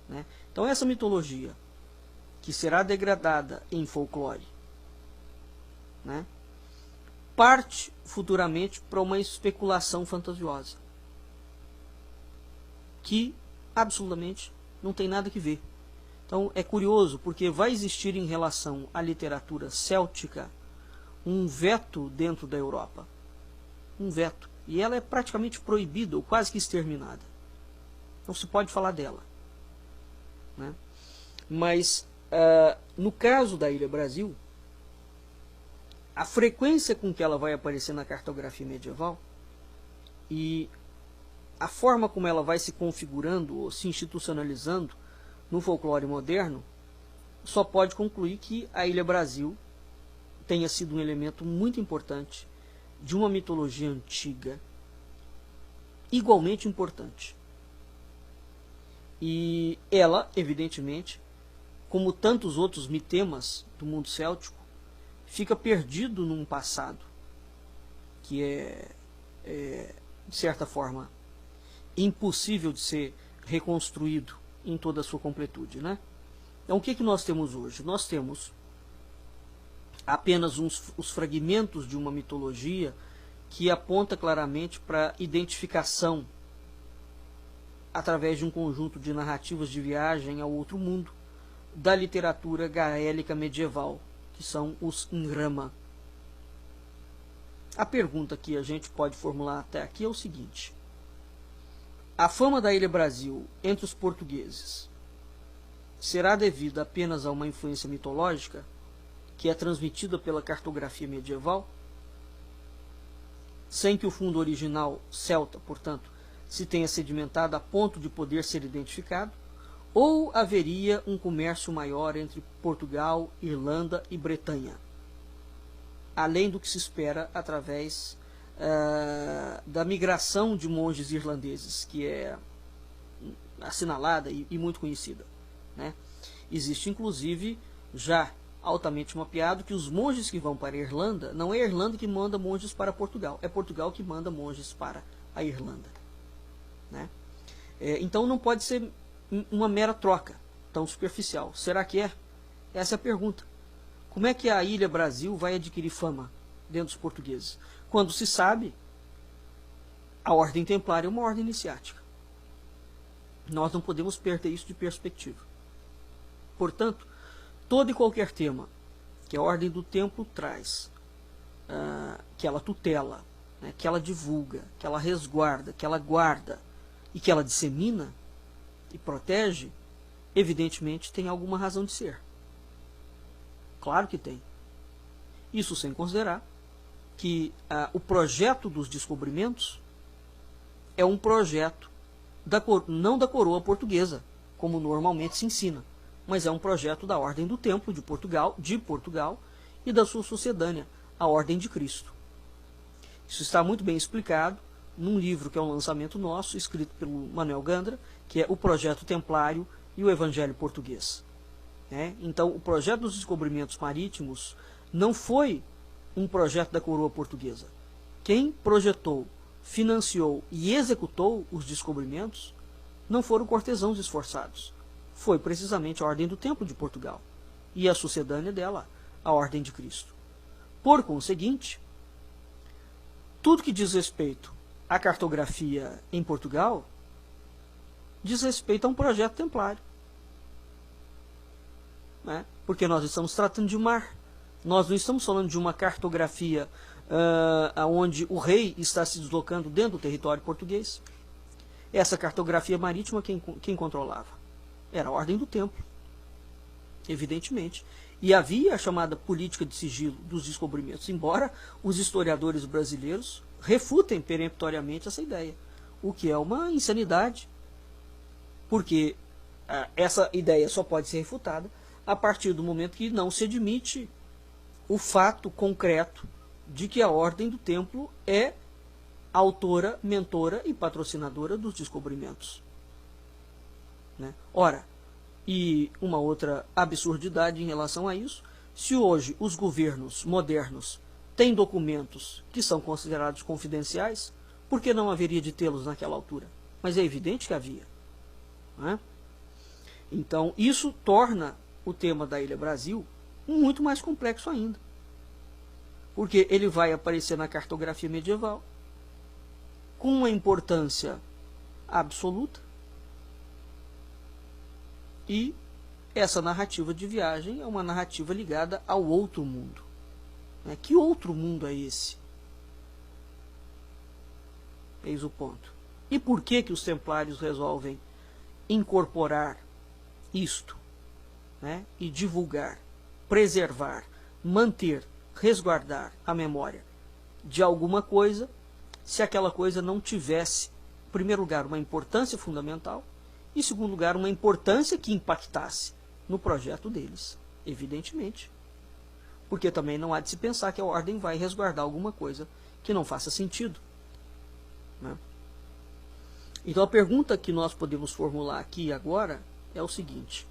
né? Então essa mitologia, que será degradada em folclore, né, parte futuramente para uma especulação fantasiosa, que absolutamente não tem nada que ver. Então é curioso, porque vai existir em relação à literatura céltica um veto dentro da Europa. Um veto. E ela é praticamente proibida, ou quase que exterminada. Não se pode falar dela, né? Mas, no caso da Ilha Brasil, a frequência com que ela vai aparecer na cartografia medieval e a forma como ela vai se configurando ou se institucionalizando no folclore moderno, só pode concluir que a Ilha Brasil tenha sido um elemento muito importante de uma mitologia antiga, igualmente importante. E ela, evidentemente, como tantos outros mitemas do mundo céltico, fica perdido num passado que é de certa forma, impossível de ser reconstruído em toda a sua completude, né? Então, o que nós temos hoje? Nós temos apenas os fragmentos de uma mitologia que aponta claramente para identificação através de um conjunto de narrativas de viagem ao outro mundo da literatura gaélica medieval, que são os Ngrama. A pergunta que a gente pode formular até aqui é o seguinte: a fama da Ilha Brasil entre os portugueses será devida apenas a uma influência mitológica que é transmitida pela cartografia medieval, sem que o fundo original celta, portanto, se tenha sedimentado a ponto de poder ser identificado, ou haveria um comércio maior entre Portugal, Irlanda e Bretanha, além do que se espera através da migração de monges irlandeses, que é assinalada e muito conhecida, né? Existe inclusive já altamente mapeado que os monges que vão para a Irlanda, não é a Irlanda que manda monges para Portugal, é Portugal que manda monges para a Irlanda, né? Então não pode ser uma mera troca tão superficial. Será que é? Essa é a pergunta. Como é que a Ilha Brasil vai adquirir fama dentro dos portugueses, quando se sabe a ordem templária é uma ordem iniciática? Nós não podemos perder isso de perspectiva. Portanto, todo e qualquer tema que a ordem do templo traz, que ela tutela, né, que ela divulga, que ela resguarda, que ela guarda e que ela dissemina e protege, evidentemente tem alguma razão de ser. Claro que tem. Isso sem considerar que o projeto dos descobrimentos é um projeto não da coroa portuguesa, como normalmente se ensina, mas é um projeto da Ordem do Templo de Portugal e da sua sucedânea, a Ordem de Cristo. Isso está muito bem explicado num livro que é um lançamento nosso, escrito pelo Manuel Gandra, que é O Projeto Templário e o Evangelho Português. Então, o projeto dos descobrimentos marítimos não foi um projeto da coroa portuguesa. Quem projetou, financiou e executou os descobrimentos não foram cortesãos esforçados. Foi precisamente a Ordem do Templo de Portugal e a sucedânea dela, a Ordem de Cristo. Por conseguinte, tudo que diz respeito à cartografia em Portugal diz respeito a um projeto templário. Porque nós estamos tratando de mar. Nós não estamos falando de uma cartografia onde o rei está se deslocando dentro do território português. Essa cartografia marítima, quem controlava? Era a Ordem do Templo, evidentemente. E havia a chamada política de sigilo dos descobrimentos, embora os historiadores brasileiros refutem peremptoriamente essa ideia, o que é uma insanidade, porque essa ideia só pode ser refutada a partir do momento que não se admite o fato concreto de que a Ordem do Templo é autora, mentora e patrocinadora dos descobrimentos. Ora, e uma outra absurdidade em relação a isso, se hoje os governos modernos têm documentos que são considerados confidenciais, por que não haveria de tê-los naquela altura? Mas é evidente que havia. Então, isso torna o tema da Ilha Brasil muito mais complexo ainda, porque ele vai aparecer na cartografia medieval com uma importância absoluta, e essa narrativa de viagem é uma narrativa ligada ao outro mundo. Que outro mundo é esse? Eis o ponto. E por que os templários resolvem incorporar isto, e divulgar, preservar, manter, resguardar a memória de alguma coisa, se aquela coisa não tivesse, em primeiro lugar, uma importância fundamental, e, em segundo lugar, uma importância que impactasse no projeto deles, evidentemente. Porque também não há de se pensar que a Ordem vai resguardar alguma coisa que não faça sentido. Então, a pergunta que nós podemos formular aqui agora é o seguinte: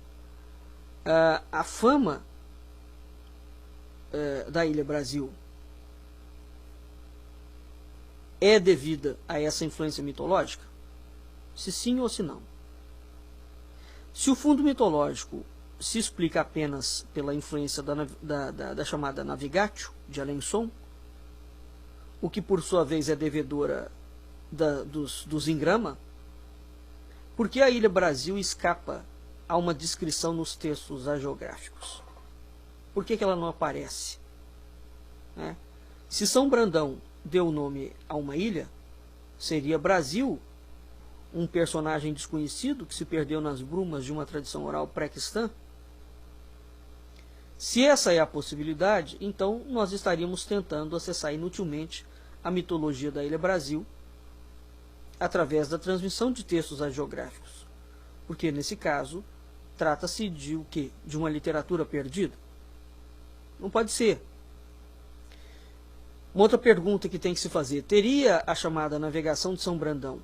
a fama da Ilha Brasil é devida a essa influência mitológica? Se sim ou se não. Se o fundo mitológico se explica apenas pela influência da chamada Navigatio, de Alençon, o que por sua vez é devedora dos Ingrama, por que a Ilha Brasil escapa a uma descrição nos textos hagiográficos? Por que ela não aparece? Né? Se São Brandão deu nome a uma ilha, seria Brasil um personagem desconhecido que se perdeu nas brumas de uma tradição oral pré-cristã? Se essa é a possibilidade, então nós estaríamos tentando acessar inutilmente a mitologia da Ilha Brasil através da transmissão de textos hagiográficos, porque nesse caso trata-se de o quê? De uma literatura perdida? Não pode ser. Uma outra pergunta que tem que se fazer: teria a chamada navegação de São Brandão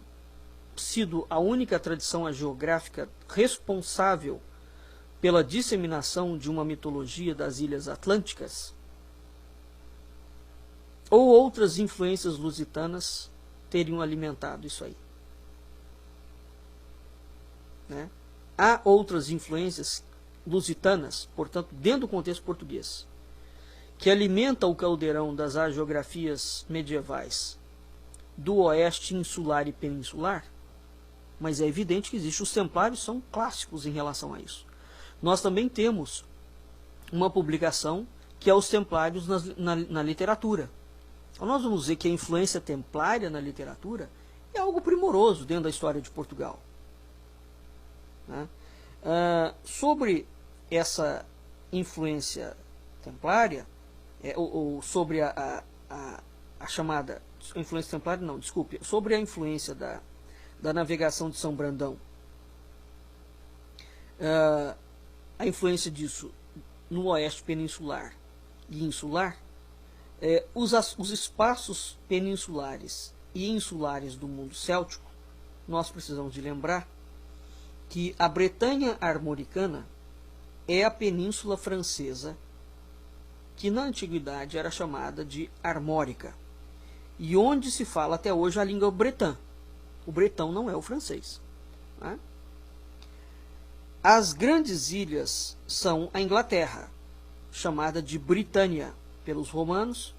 sido a única tradição hagiográfica responsável pela disseminação de uma mitologia das Ilhas Atlânticas? Ou outras influências lusitanas teriam alimentado isso aí? Né? Há outras influências lusitanas, portanto, dentro do contexto português, que alimenta o caldeirão das hagiografias medievais do oeste insular e peninsular, mas é evidente que existe. Os templários são clássicos em relação a isso. Nós também temos uma publicação que é os templários na literatura. Então nós vamos ver que a influência templária na literatura é algo primoroso dentro da história de Portugal. Né? Sobre essa influência templária, ou sobre a chamada influência templária, não, desculpe, sobre a influência da navegação de São Brandão, a influência disso no oeste peninsular e insular, os espaços peninsulares e insulares do mundo céltico, nós precisamos de lembrar que a Bretanha armoricana é a península francesa que na antiguidade era chamada de Armórica, e onde se fala até hoje a língua bretã. O bretão não é o francês. Né? As grandes ilhas são a Inglaterra, chamada de Britânia pelos romanos,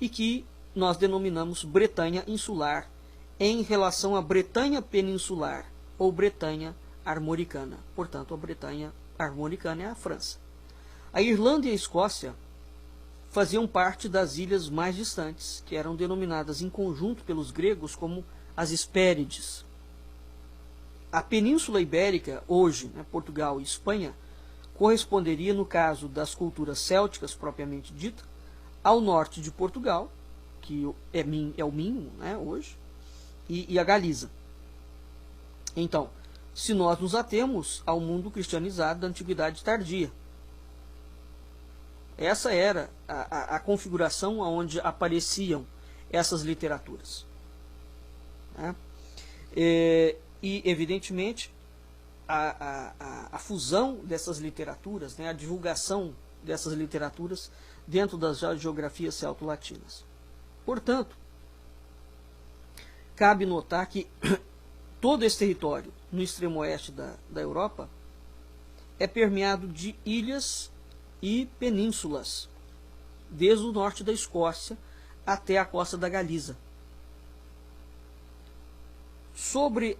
e que nós denominamos Bretanha insular em relação à Bretanha peninsular ou Bretanha armoricana. Portanto, a Bretanha armoricana é a França. A Irlanda e a Escócia faziam parte das ilhas mais distantes, que eram denominadas em conjunto pelos gregos como as Hespérides. A Península Ibérica, hoje, né, Portugal e Espanha, corresponderia, no caso das culturas célticas propriamente dita, ao norte de Portugal, que é o Minho, né, hoje, e a Galiza. Então, se nós nos atemos ao mundo cristianizado da Antiguidade Tardia, essa era a configuração onde apareciam essas literaturas. Né? E evidentemente, a fusão dessas literaturas, né, a divulgação dessas literaturas dentro das geografias celto-latinas. Portanto, cabe notar que todo esse território no extremo oeste da Europa é permeado de ilhas e penínsulas, desde o norte da Escócia até a costa da Galiza. Sobre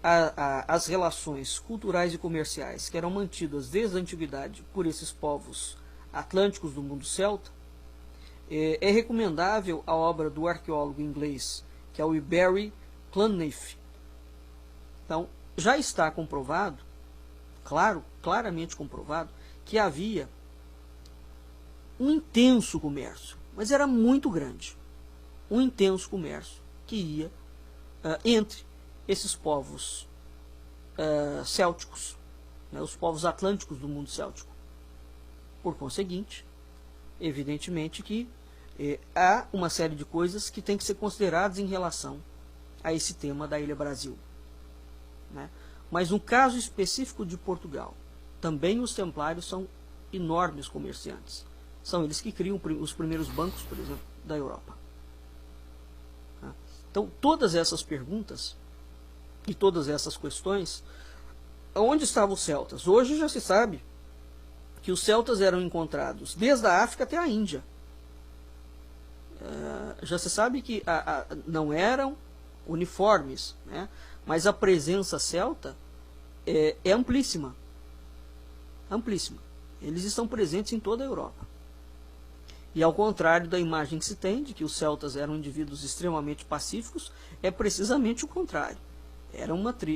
as relações culturais e comerciais que eram mantidas desde a antiguidade por esses povos atlânticos do mundo celta, é recomendável a obra do arqueólogo inglês, que é o Barry Clough. Então, já está comprovado, claramente comprovado, que havia um intenso comércio, mas era muito grande, um intenso comércio que ia entre esses povos célticos, né, os povos atlânticos do mundo céltico. Por conseguinte, evidentemente que há uma série de coisas que têm que ser consideradas em relação a esse tema da Ilha Brasil. Né? Mas no caso específico de Portugal, também os templários são enormes comerciantes. São eles que criam os primeiros bancos, por exemplo, da Europa. Então, todas essas perguntas e todas essas questões, onde estavam os celtas? Hoje já se sabe que os celtas eram encontrados desde a África até a Índia. Já se sabe que não eram uniformes, né? Mas a presença celta é amplíssima. Amplíssima. Eles estão presentes em toda a Europa. E ao contrário da imagem que se tem, de que os celtas eram indivíduos extremamente pacíficos, é precisamente o contrário.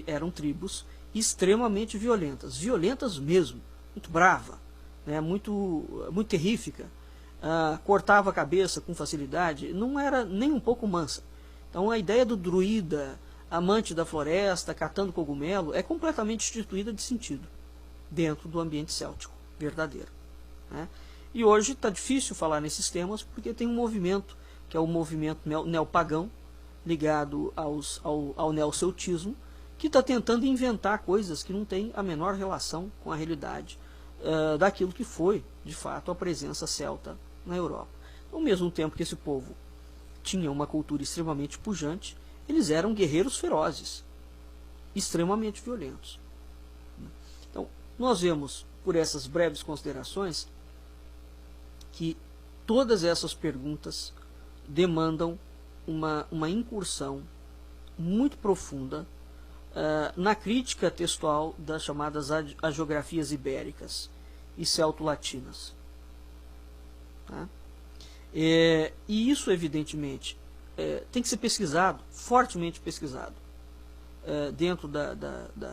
Eram tribos extremamente violentas. Violentas mesmo. Muito brava, né? muito terrífica. Cortava a cabeça com facilidade. Não era nem um pouco mansa. Então a ideia do druida, amante da floresta, catando cogumelo, é completamente destituída de sentido dentro do ambiente céltico verdadeiro, né? E hoje está difícil falar nesses temas porque tem um movimento, que é o movimento neopagão, ligado ao neoceltismo, que está tentando inventar coisas que não têm a menor relação com a realidade daquilo que foi, de fato, a presença celta na Europa. Ao mesmo tempo que esse povo tinha uma cultura extremamente pujante, eles eram guerreiros ferozes, extremamente violentos. Então, nós vemos, por essas breves considerações, que todas essas perguntas demandam uma incursão muito profunda na crítica textual das chamadas hagiografias ibéricas e celto-latinas. Tá? E isso, evidentemente, tem que ser pesquisado, fortemente pesquisado, dentro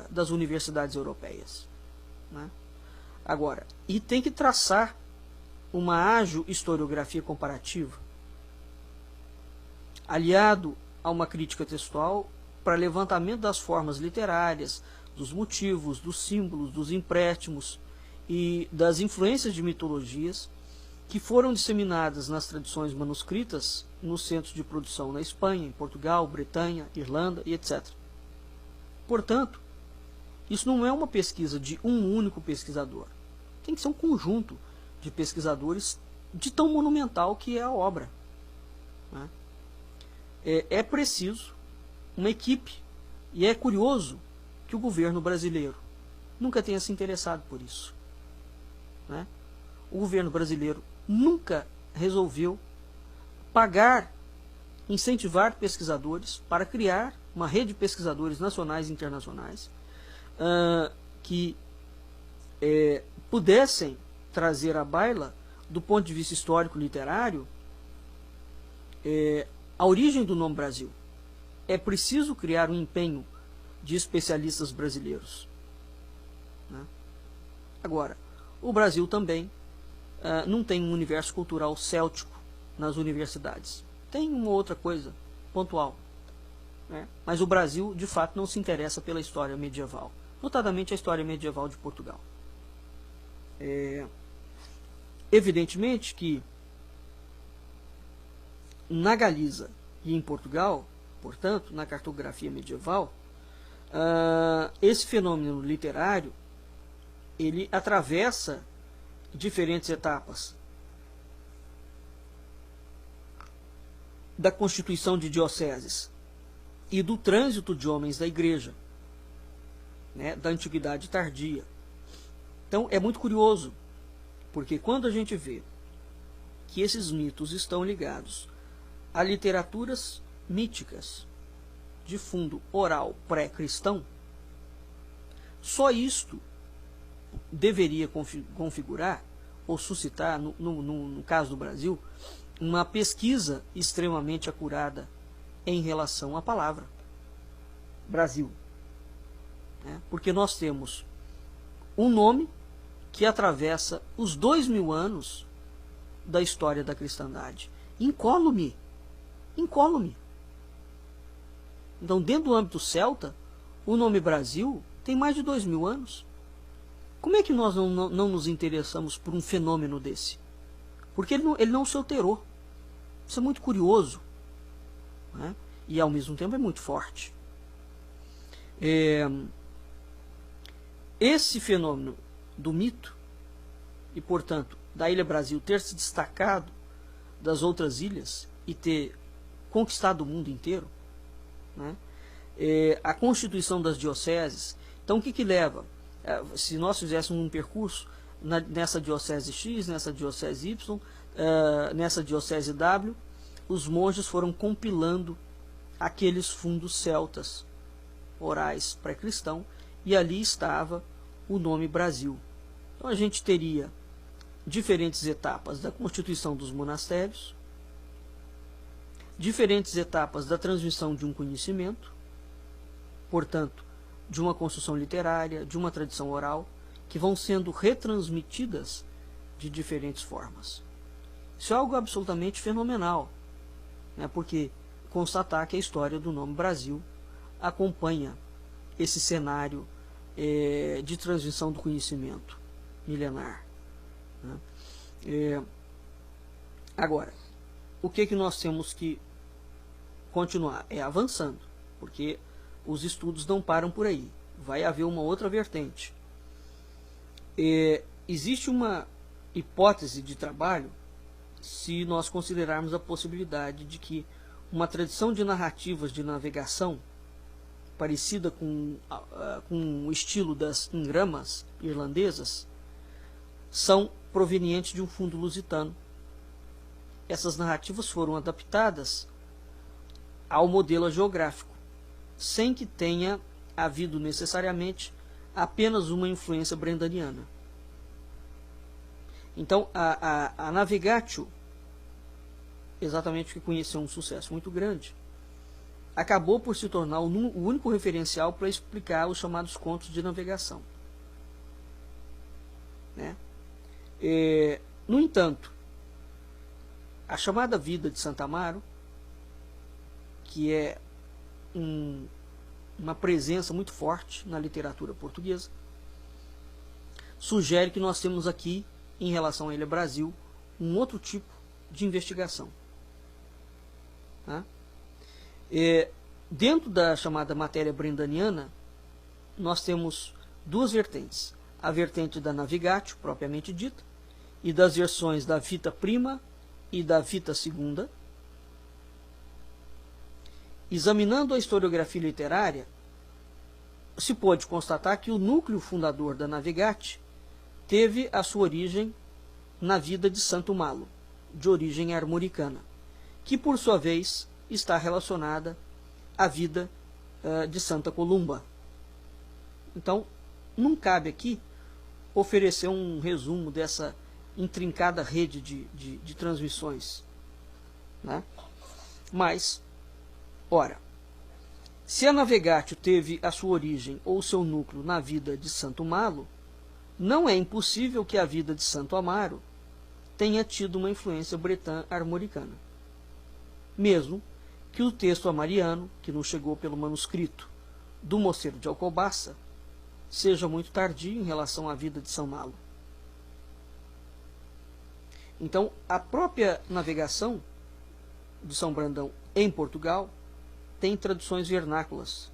das universidades europeias, né? Agora, e tem que traçar uma ágil historiografia comparativa, aliado a uma crítica textual para levantamento das formas literárias, dos motivos, dos símbolos, dos empréstimos e das influências de mitologias que foram disseminadas nas tradições manuscritas nos centros de produção na Espanha, em Portugal, Bretanha, Irlanda e etc. Portanto, isso não é uma pesquisa de um único pesquisador. Tem que ser um conjunto de pesquisadores de tão monumental que é a obra, né? É preciso uma equipe, e é curioso que o governo brasileiro nunca tenha se interessado por isso, né? O governo brasileiro nunca resolveu pagar, incentivar pesquisadores para criar uma rede de pesquisadores nacionais e internacionais que pudessem trazer à baila, do ponto de vista histórico-literário, a origem do nome Brasil. É preciso criar um empenho de especialistas brasileiros, né? Agora, o Brasil também não tem um universo cultural céltico nas universidades. Tem uma outra coisa pontual, né? Mas o Brasil, de fato, não se interessa pela história medieval, notadamente a história medieval de Portugal. Evidentemente que na Galiza e em Portugal, portanto, na cartografia medieval, esse fenômeno literário ele atravessa diferentes etapas da constituição de dioceses e do trânsito de homens da igreja, né, da antiguidade tardia. Então é muito curioso, porque quando a gente vê que esses mitos estão ligados a literaturas míticas de fundo oral pré-cristão, só isto deveria configurar ou suscitar, no caso do Brasil, uma pesquisa extremamente acurada em relação à palavra Brasil, né? Porque nós temos um nome que atravessa os 2000 anos da história da cristandade, incólume. Então, dentro do âmbito celta, o nome Brasil tem mais de 2000 anos. Como é que nós não nos interessamos por um fenômeno desse? Porque ele não se alterou. Isso é muito curioso, né? E ao mesmo tempo é muito forte. Esse fenômeno do mito, e portanto da Ilha Brasil ter se destacado das outras ilhas e ter conquistado o mundo inteiro, né? A constituição das dioceses. Então o que leva? Se nós fizéssemos um percurso nessa diocese X, nessa diocese Y, nessa diocese W, os monges foram compilando aqueles fundos celtas orais pré-cristão, e ali estava o nome Brasil. Então a gente teria diferentes etapas da constituição dos monastérios, diferentes etapas da transmissão de um conhecimento, portanto, de uma construção literária, de uma tradição oral, que vão sendo retransmitidas de diferentes formas. Isso é algo absolutamente fenomenal, né, porque constatar que a história do nome Brasil acompanha esse cenário de transmissão do conhecimento milenar, né? Agora, o que nós temos que continuar? É avançando, porque os estudos não param por aí. Vai haver uma outra vertente. Existe uma hipótese de trabalho se nós considerarmos a possibilidade de que uma tradição de narrativas de navegação parecida com o estilo das engramas irlandesas são provenientes de um fundo lusitano. Essas narrativas foram adaptadas ao modelo geográfico, sem que tenha havido necessariamente apenas uma influência brendaniana. Então, a Navigatio, exatamente porque conheceu um sucesso muito grande, acabou por se tornar o único referencial para explicar os chamados contos de navegação, né? No entanto, a chamada Vida de Santa Amaro, que é uma presença muito forte na literatura portuguesa, sugere que nós temos aqui, em relação à Ilha Brasil, um outro tipo de investigação, tá? Dentro da chamada matéria brendaniana, nós temos duas vertentes: a vertente da Navigatio, propriamente dita, e das versões da Vita Prima e da Vita Segunda. Examinando a historiografia literária, se pôde constatar que o núcleo fundador da Navigate teve a sua origem na vida de Santo Malo, de origem armoricana, que por sua vez está relacionada à vida de Santa Columba. Então, não cabe aqui oferecer um resumo dessa intrincada rede de transmissões, né? Mas, ora, se a Navigatio teve a sua origem ou seu núcleo na vida de Santo Malo, não é impossível que a vida de Santo Amaro tenha tido uma influência bretã armoricana, mesmo que o texto amariano, que nos chegou pelo manuscrito do Mosteiro de Alcobaça, seja muito tardio em relação à vida de São Malo. Então, a própria navegação de São Brandão em Portugal tem traduções vernáculas,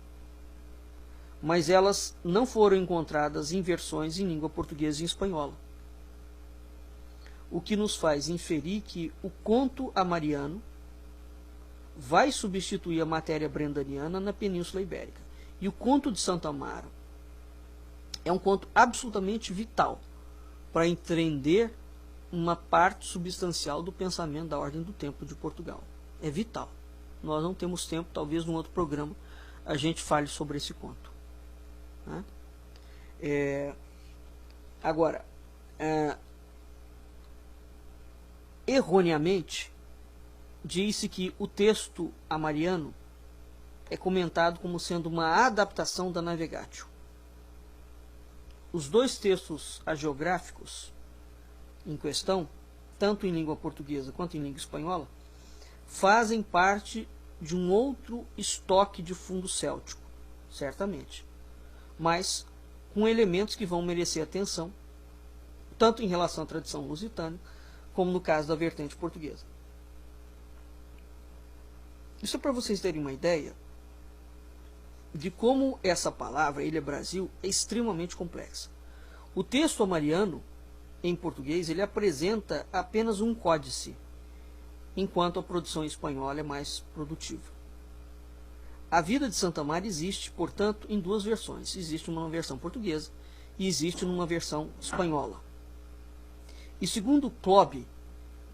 mas elas não foram encontradas em versões em língua portuguesa e espanhola, o que nos faz inferir que o conto amariano vai substituir a matéria brendaniana na Península Ibérica. E o conto de Santo Amaro é um conto absolutamente vital para entender uma parte substancial do pensamento da Ordem do Tempo de Portugal. É vital. Nós não temos tempo, talvez num outro programa a gente fale sobre esse conto, né? Agora, erroneamente, diz-se que o texto amariano é comentado como sendo uma adaptação da Navigatio. Os dois textos hagiográficos em questão, tanto em língua portuguesa quanto em língua espanhola, fazem parte de um outro estoque de fundo céltico, certamente, mas com elementos que vão merecer atenção, tanto em relação à tradição lusitana, como no caso da vertente portuguesa. Isso é para vocês terem uma ideia de como essa palavra, Ilha Brasil, é extremamente complexa. O texto amariano, em português, ele apresenta apenas um códice, enquanto a produção espanhola é mais produtiva. A vida de Santa Amaro existe, portanto, em duas versões. Existe uma versão portuguesa e existe numa versão espanhola. E segundo Klobe,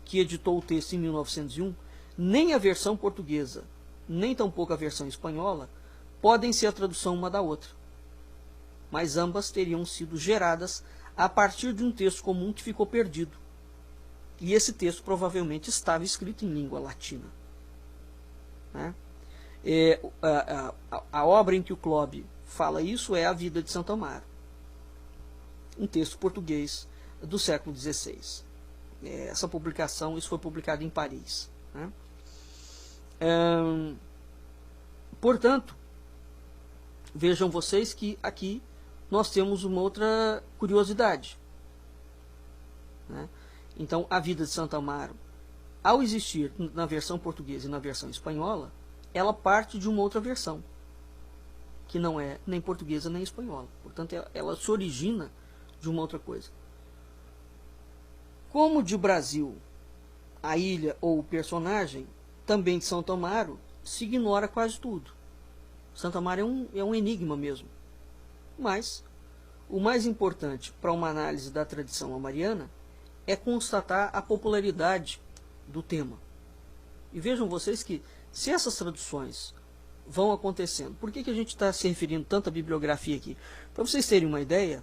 que editou o texto em 1901, nem a versão portuguesa, nem tampouco a versão espanhola, podem ser a tradução uma da outra, mas ambas teriam sido geradas a partir de um texto comum que ficou perdido. E esse texto provavelmente estava escrito em língua latina. Né? A obra em que o Klobb fala isso é A Vida de Santo Amaro, um texto português do século XVI. Essa publicação, isso foi publicado em Paris. Né? Portanto, vejam vocês que aqui nós temos uma outra curiosidade. Né? Então, A Vida de Santo Amaro, ao existir na versão portuguesa e na versão espanhola, ela parte de uma outra versão, que não é nem portuguesa nem espanhola. Portanto, ela se origina de uma outra coisa. Como de Brasil, a ilha ou o personagem, também de Santo Amaro, se ignora quase tudo. Santo Amaro é um enigma mesmo. Mas o mais importante para uma análise da tradição amariana é constatar a popularidade do tema. E vejam vocês que, se essas traduções vão acontecendo, por que a gente está se referindo tanto à bibliografia aqui? Para vocês terem uma ideia,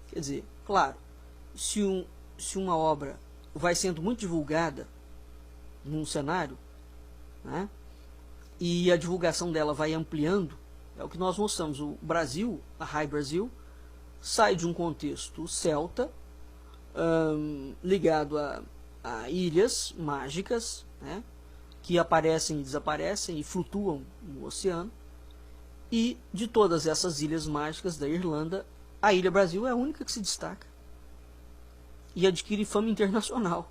quer dizer, claro, se uma obra vai sendo muito divulgada num cenário, né, e a divulgação dela vai ampliando, é o que nós mostramos. O Brasil, a High Brasil, sai de um contexto celta, ligado a ilhas mágicas, né, que aparecem e desaparecem e flutuam no oceano, e de todas essas ilhas mágicas da Irlanda, a Ilha Brasil é a única que se destaca e adquire fama internacional.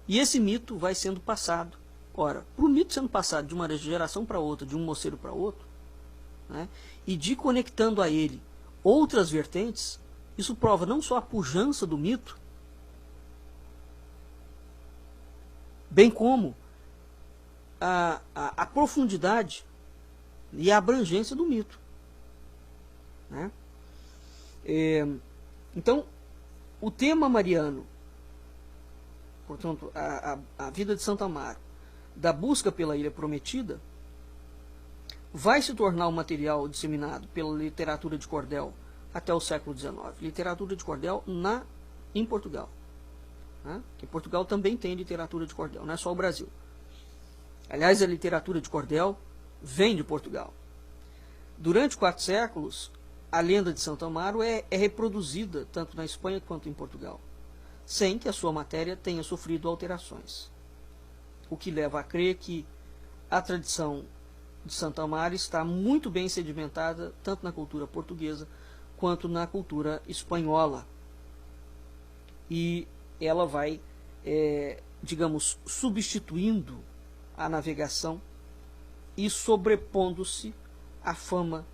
E esse mito vai sendo passado. Ora, para o mito sendo passado de uma geração para outra, de um moceiro para outro, né, e de conectando a ele outras vertentes, isso prova não só a pujança do mito, bem como a profundidade e a abrangência do mito. Né? Então, o tema mariano, portanto, a vida de Santo Amaro, da busca pela Ilha Prometida, vai se tornar um material disseminado pela literatura de cordel até o século XIX. Literatura de cordel em Portugal. Né? Que Portugal também tem literatura de cordel, não é só o Brasil. Aliás, a literatura de cordel vem de Portugal. Durante 4 séculos, a lenda de Santo Amaro é reproduzida tanto na Espanha quanto em Portugal, sem que a sua matéria tenha sofrido alterações. O que leva a crer que a tradição de Santo Amaro está muito bem sedimentada tanto na cultura portuguesa quanto na cultura espanhola. E ela vai, digamos, substituindo a navegação e sobrepondo-se à fama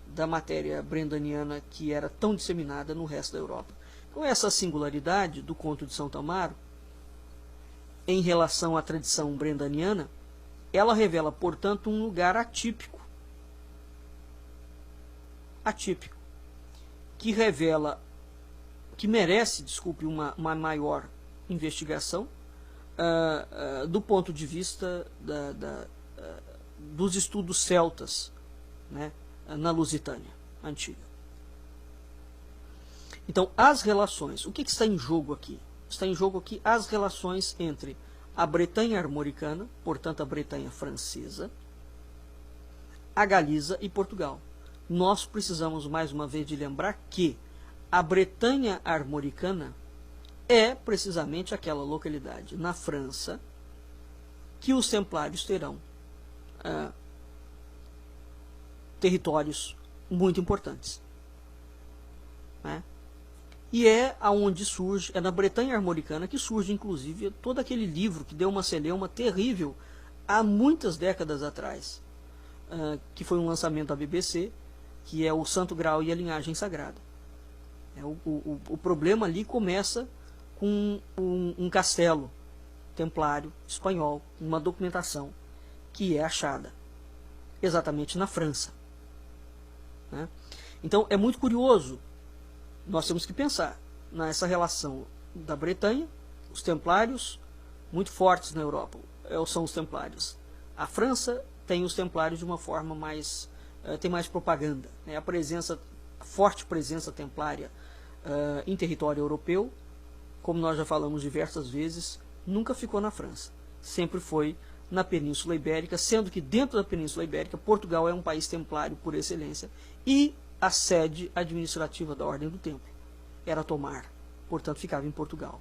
da matéria brendaniana que era tão disseminada no resto da Europa. Então, essa singularidade do conto de Santo Amaro em relação à tradição brendaniana, ela revela, portanto, um lugar atípico, que revela, que merece, uma maior investigação do ponto de vista dos estudos celtas, né, na Lusitânia antiga. Então, as relações, o que está em jogo aqui? Está em jogo aqui as relações entre a Bretanha armoricana, portanto a Bretanha francesa, a Galiza e Portugal. Nós precisamos mais uma vez de lembrar que a Bretanha armoricana é precisamente aquela localidade na França que os templários terão territórios muito importantes. Né? E é aonde surge, é na Bretanha armoricana que surge, inclusive, todo aquele livro que deu uma celeuma terrível há muitas décadas atrás, que foi um lançamento da BBC, que é o Santo Graal e a Linhagem Sagrada. O problema ali começa com um castelo templário espanhol, uma documentação que é achada exatamente na França. Né? Então é muito curioso, nós temos que pensar nessa relação da Bretanha, os templários muito fortes na Europa, são os templários. A França tem os templários de uma forma mais... tem mais propaganda, né? A forte presença templária em território europeu, como nós já falamos diversas vezes, nunca ficou na França. Sempre foi na Península Ibérica, sendo que dentro da Península Ibérica, Portugal é um país templário por excelência, e a sede administrativa da Ordem do Templo era Tomar, portanto ficava em Portugal.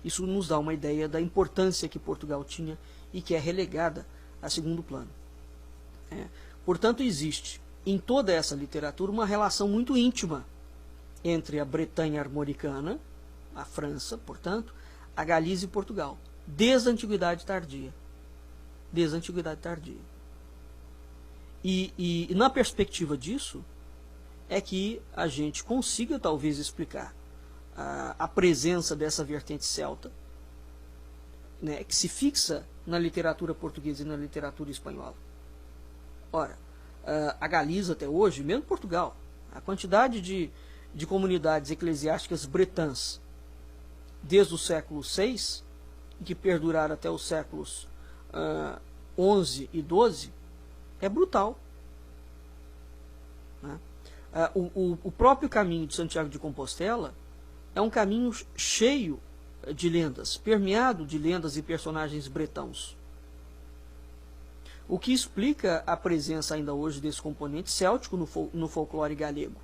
Isso nos dá uma ideia da importância que Portugal tinha e que é relegada a segundo plano. Portanto, existe em toda essa literatura uma relação muito íntima entre a Bretanha armoricana, a França, portanto, a Galiza e Portugal, desde a Antiguidade Tardia. Desde a Antiguidade Tardia. E na perspectiva disso, é que a gente consiga talvez explicar a presença dessa vertente celta, né, que se fixa na literatura portuguesa e na literatura espanhola. Ora, a Galiza até hoje, mesmo Portugal, a quantidade de comunidades eclesiásticas bretãs desde o século VI, que perduraram até os séculos XI e XII, é brutal. Né? O próprio caminho de Santiago de Compostela é um caminho cheio de lendas, permeado de lendas e personagens bretãos. O que explica a presença ainda hoje desse componente céltico no folclore galego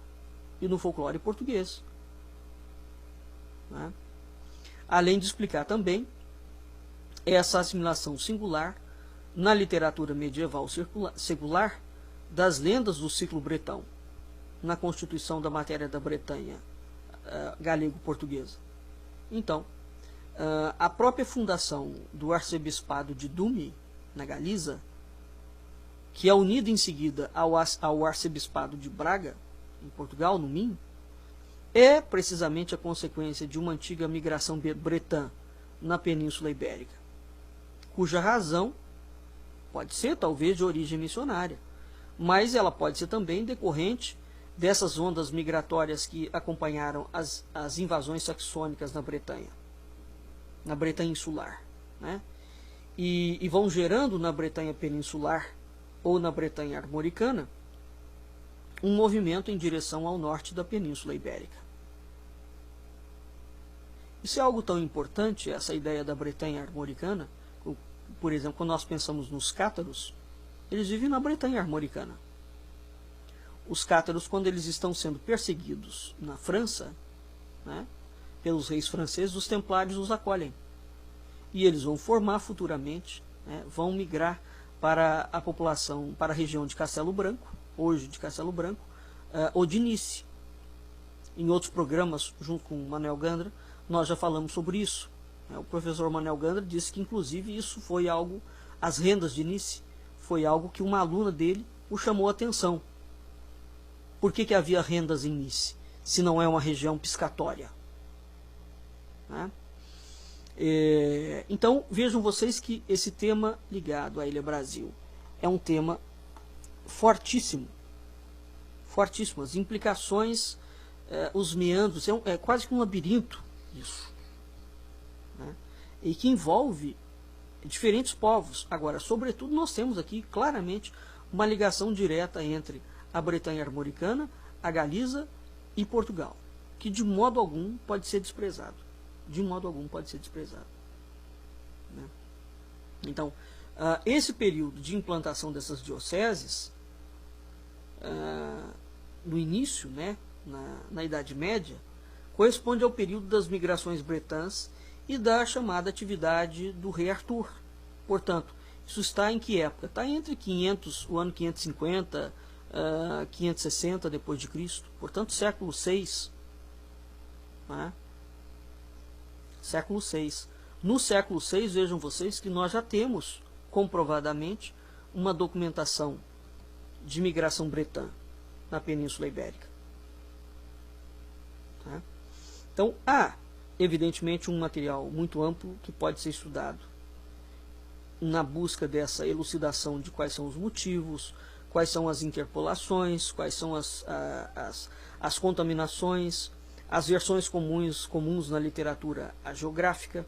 e no folclore português. Né? Além de explicar também essa assimilação singular na literatura medieval secular das lendas do ciclo bretão, na constituição da matéria da Bretanha galego-portuguesa. Então, a própria fundação do arcebispado de Dume, na Galiza, que é unido em seguida ao arcebispado de Braga, em Portugal, no Minho, é precisamente a consequência de uma antiga migração bretã na Península Ibérica, cuja razão pode ser talvez de origem missionária, mas ela pode ser também decorrente dessas ondas migratórias que acompanharam as invasões saxônicas na Bretanha insular, né? E vão gerando na Bretanha peninsular ou na Bretanha armoricana um movimento em direção ao norte da Península Ibérica. Isso é algo tão importante, essa ideia da Bretanha armoricana. Por exemplo, quando nós pensamos nos cátaros, eles vivem na Bretanha armoricana. Os cátaros, quando eles estão sendo perseguidos na França, né, pelos reis franceses, os templários os acolhem. E eles vão formar futuramente, né, vão migrar para a população, para a região de Castelo Branco, hoje de Castelo Branco, ou de Nice. Em outros programas, junto com o Manuel Gandra, nós já falamos sobre isso. O professor Manuel Gandra disse que, inclusive, isso foi algo, as rendas de Nice, foi algo que uma aluna dele o chamou a atenção. Por que havia rendas em Nice, se não é uma região piscatória? Né? Então, vejam vocês que esse tema ligado à Ilha Brasil é um tema fortíssimo. Fortíssimo. As implicações, os meandros, é quase que um labirinto isso. Né? E que envolve diferentes povos. Agora, sobretudo, nós temos aqui claramente uma ligação direta entre a Bretanha armoricana, a Galiza e Portugal, que de modo algum pode ser desprezado. De modo algum pode ser desprezado. Né? Então, esse período de implantação dessas dioceses, no início, né, na Idade Média, corresponde ao período das migrações bretãs e da chamada atividade do rei Arthur. Portanto, isso está em que época? Está entre o ano 550, 560 depois de Cristo. Portanto, século VI. Né? Século VI. No século VI, vejam vocês que nós já temos comprovadamente uma documentação de migração bretã na Península Ibérica. Tá? Então, há, evidentemente, um material muito amplo que pode ser estudado na busca dessa elucidação de quais são os motivos, quais são as interpolações, quais são as contaminações, as versões comuns na literatura geográfica,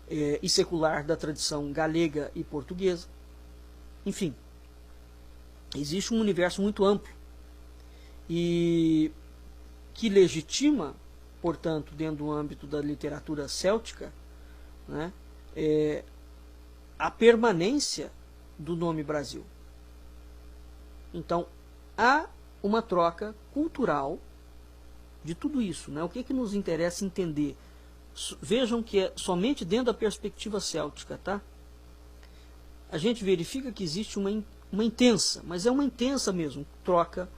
e secular da tradição galega e portuguesa. Enfim, existe um universo muito amplo e que legitima, portanto, dentro do âmbito da literatura céltica, né, a permanência do nome Brasil. Então, há uma troca cultural de tudo isso, né? O que nos interessa entender? Vejam que é somente dentro da perspectiva céltica, tá? A gente verifica que existe uma intensa, mas é uma intensa mesmo, troca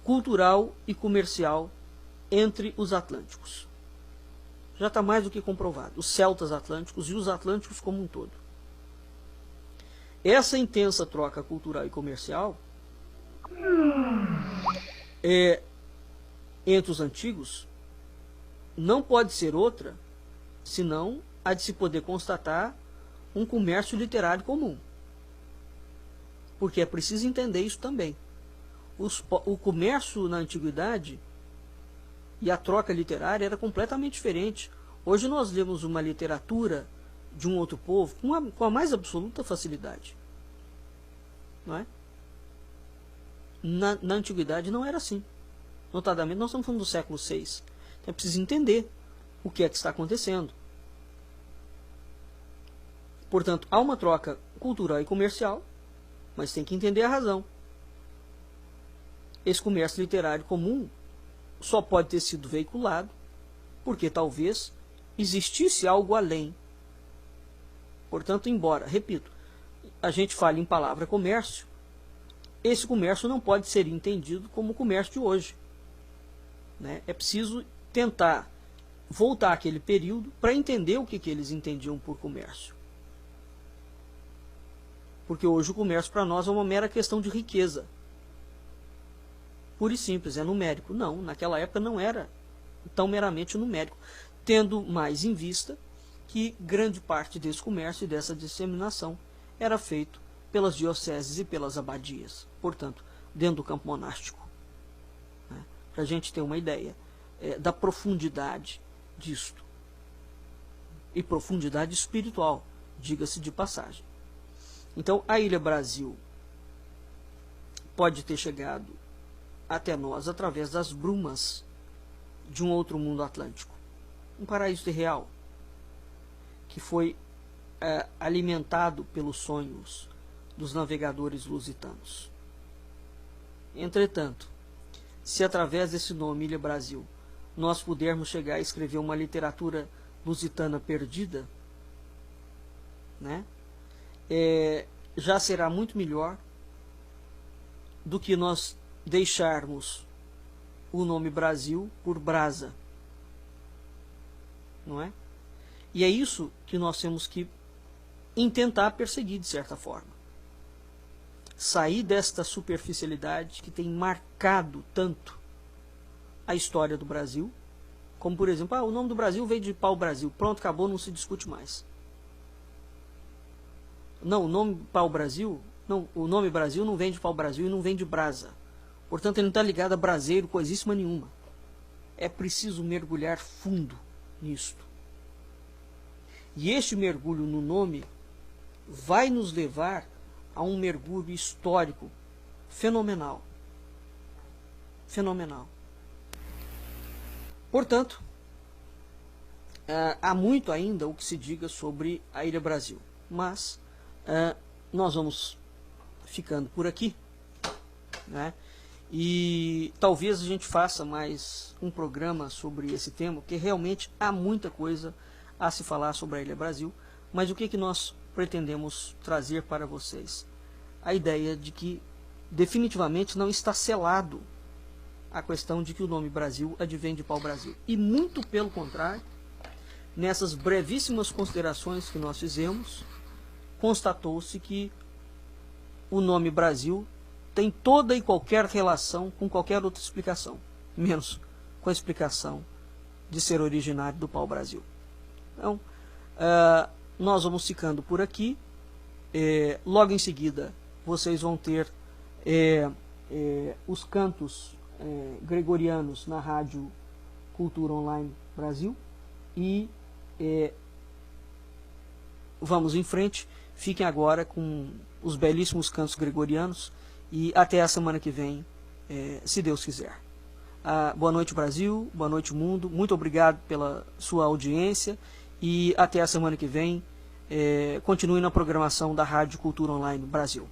cultural e comercial entre os atlânticos. Já está mais do que comprovado, os celtas atlânticos e os atlânticos como um todo. Essa intensa troca cultural e comercial entre os antigos não pode ser outra senão a de se poder constatar um comércio literário comum. Porque é preciso entender isso também. O comércio na antiguidade e a troca literária era completamente diferente. Hoje nós lemos uma literatura de um outro povo com a mais absoluta facilidade. Não é? Na antiguidade não era assim. Notadamente, nós estamos falando do século VI. Então é preciso entender o que é que está acontecendo. Portanto, há uma troca cultural e comercial, mas tem que entender a razão. Esse comércio literário comum só pode ter sido veiculado porque talvez existisse algo além. Portanto, embora, repito, a gente fale em palavra comércio, esse comércio não pode ser entendido como o comércio de hoje. Né? É preciso tentar voltar àquele período para entender o que eles entendiam por comércio. Porque hoje o comércio para nós é uma mera questão de riqueza. Pura e simples, é numérico. Não, naquela época não era tão meramente numérico, tendo mais em vista que grande parte desse comércio e dessa disseminação era feito pelas dioceses e pelas abadias, portanto, dentro do campo monástico. Né? Para a gente ter uma ideia da profundidade disto. E profundidade espiritual, diga-se de passagem. Então, a Ilha Brasil pode ter chegado até nós através das brumas de um outro mundo atlântico. Um paraíso real que foi alimentado pelos sonhos dos navegadores lusitanos. Entretanto, se através desse nome Ilha Brasil nós pudermos chegar a escrever uma literatura lusitana perdida, né, já será muito melhor do que nós deixarmos o nome Brasil por Brasa, não é? E é isso que nós temos que intentar perseguir de certa forma. Sair desta superficialidade que tem marcado tanto a história do Brasil, como por exemplo, o nome do Brasil veio de pau-brasil, pronto, acabou, não se discute mais. Não, o nome pau-brasil, não, o nome Brasil não vem de pau-brasil e não vem de brasa. Portanto, ele não está ligado a braseiro, coisíssima nenhuma. É preciso mergulhar fundo nisto. E este mergulho no nome vai nos levar a um mergulho histórico fenomenal. Fenomenal. Portanto, há muito ainda o que se diga sobre a Ilha Brasil. Mas nós vamos ficando por aqui, né? E talvez a gente faça mais um programa sobre esse tema, porque realmente há muita coisa a se falar sobre a Ilha Brasil. Mas o que nós pretendemos trazer para vocês? A ideia de que definitivamente não está selado a questão de que o nome Brasil advém de pau-brasil. E muito pelo contrário, nessas brevíssimas considerações que nós fizemos, constatou-se que o nome Brasil tem toda e qualquer relação com qualquer outra explicação, menos com a explicação de ser originário do pau-brasil. Então, nós vamos ficando por aqui. Logo em seguida, vocês vão ter os cantos gregorianos na Rádio Cultura Online Brasil e vamos em frente. Fiquem agora com os belíssimos cantos gregorianos e até a semana que vem, se Deus quiser. Boa noite, Brasil, boa noite, mundo. Muito obrigado pela sua audiência e até a semana que vem. Continue na programação da Rádio Cultura Online Brasil.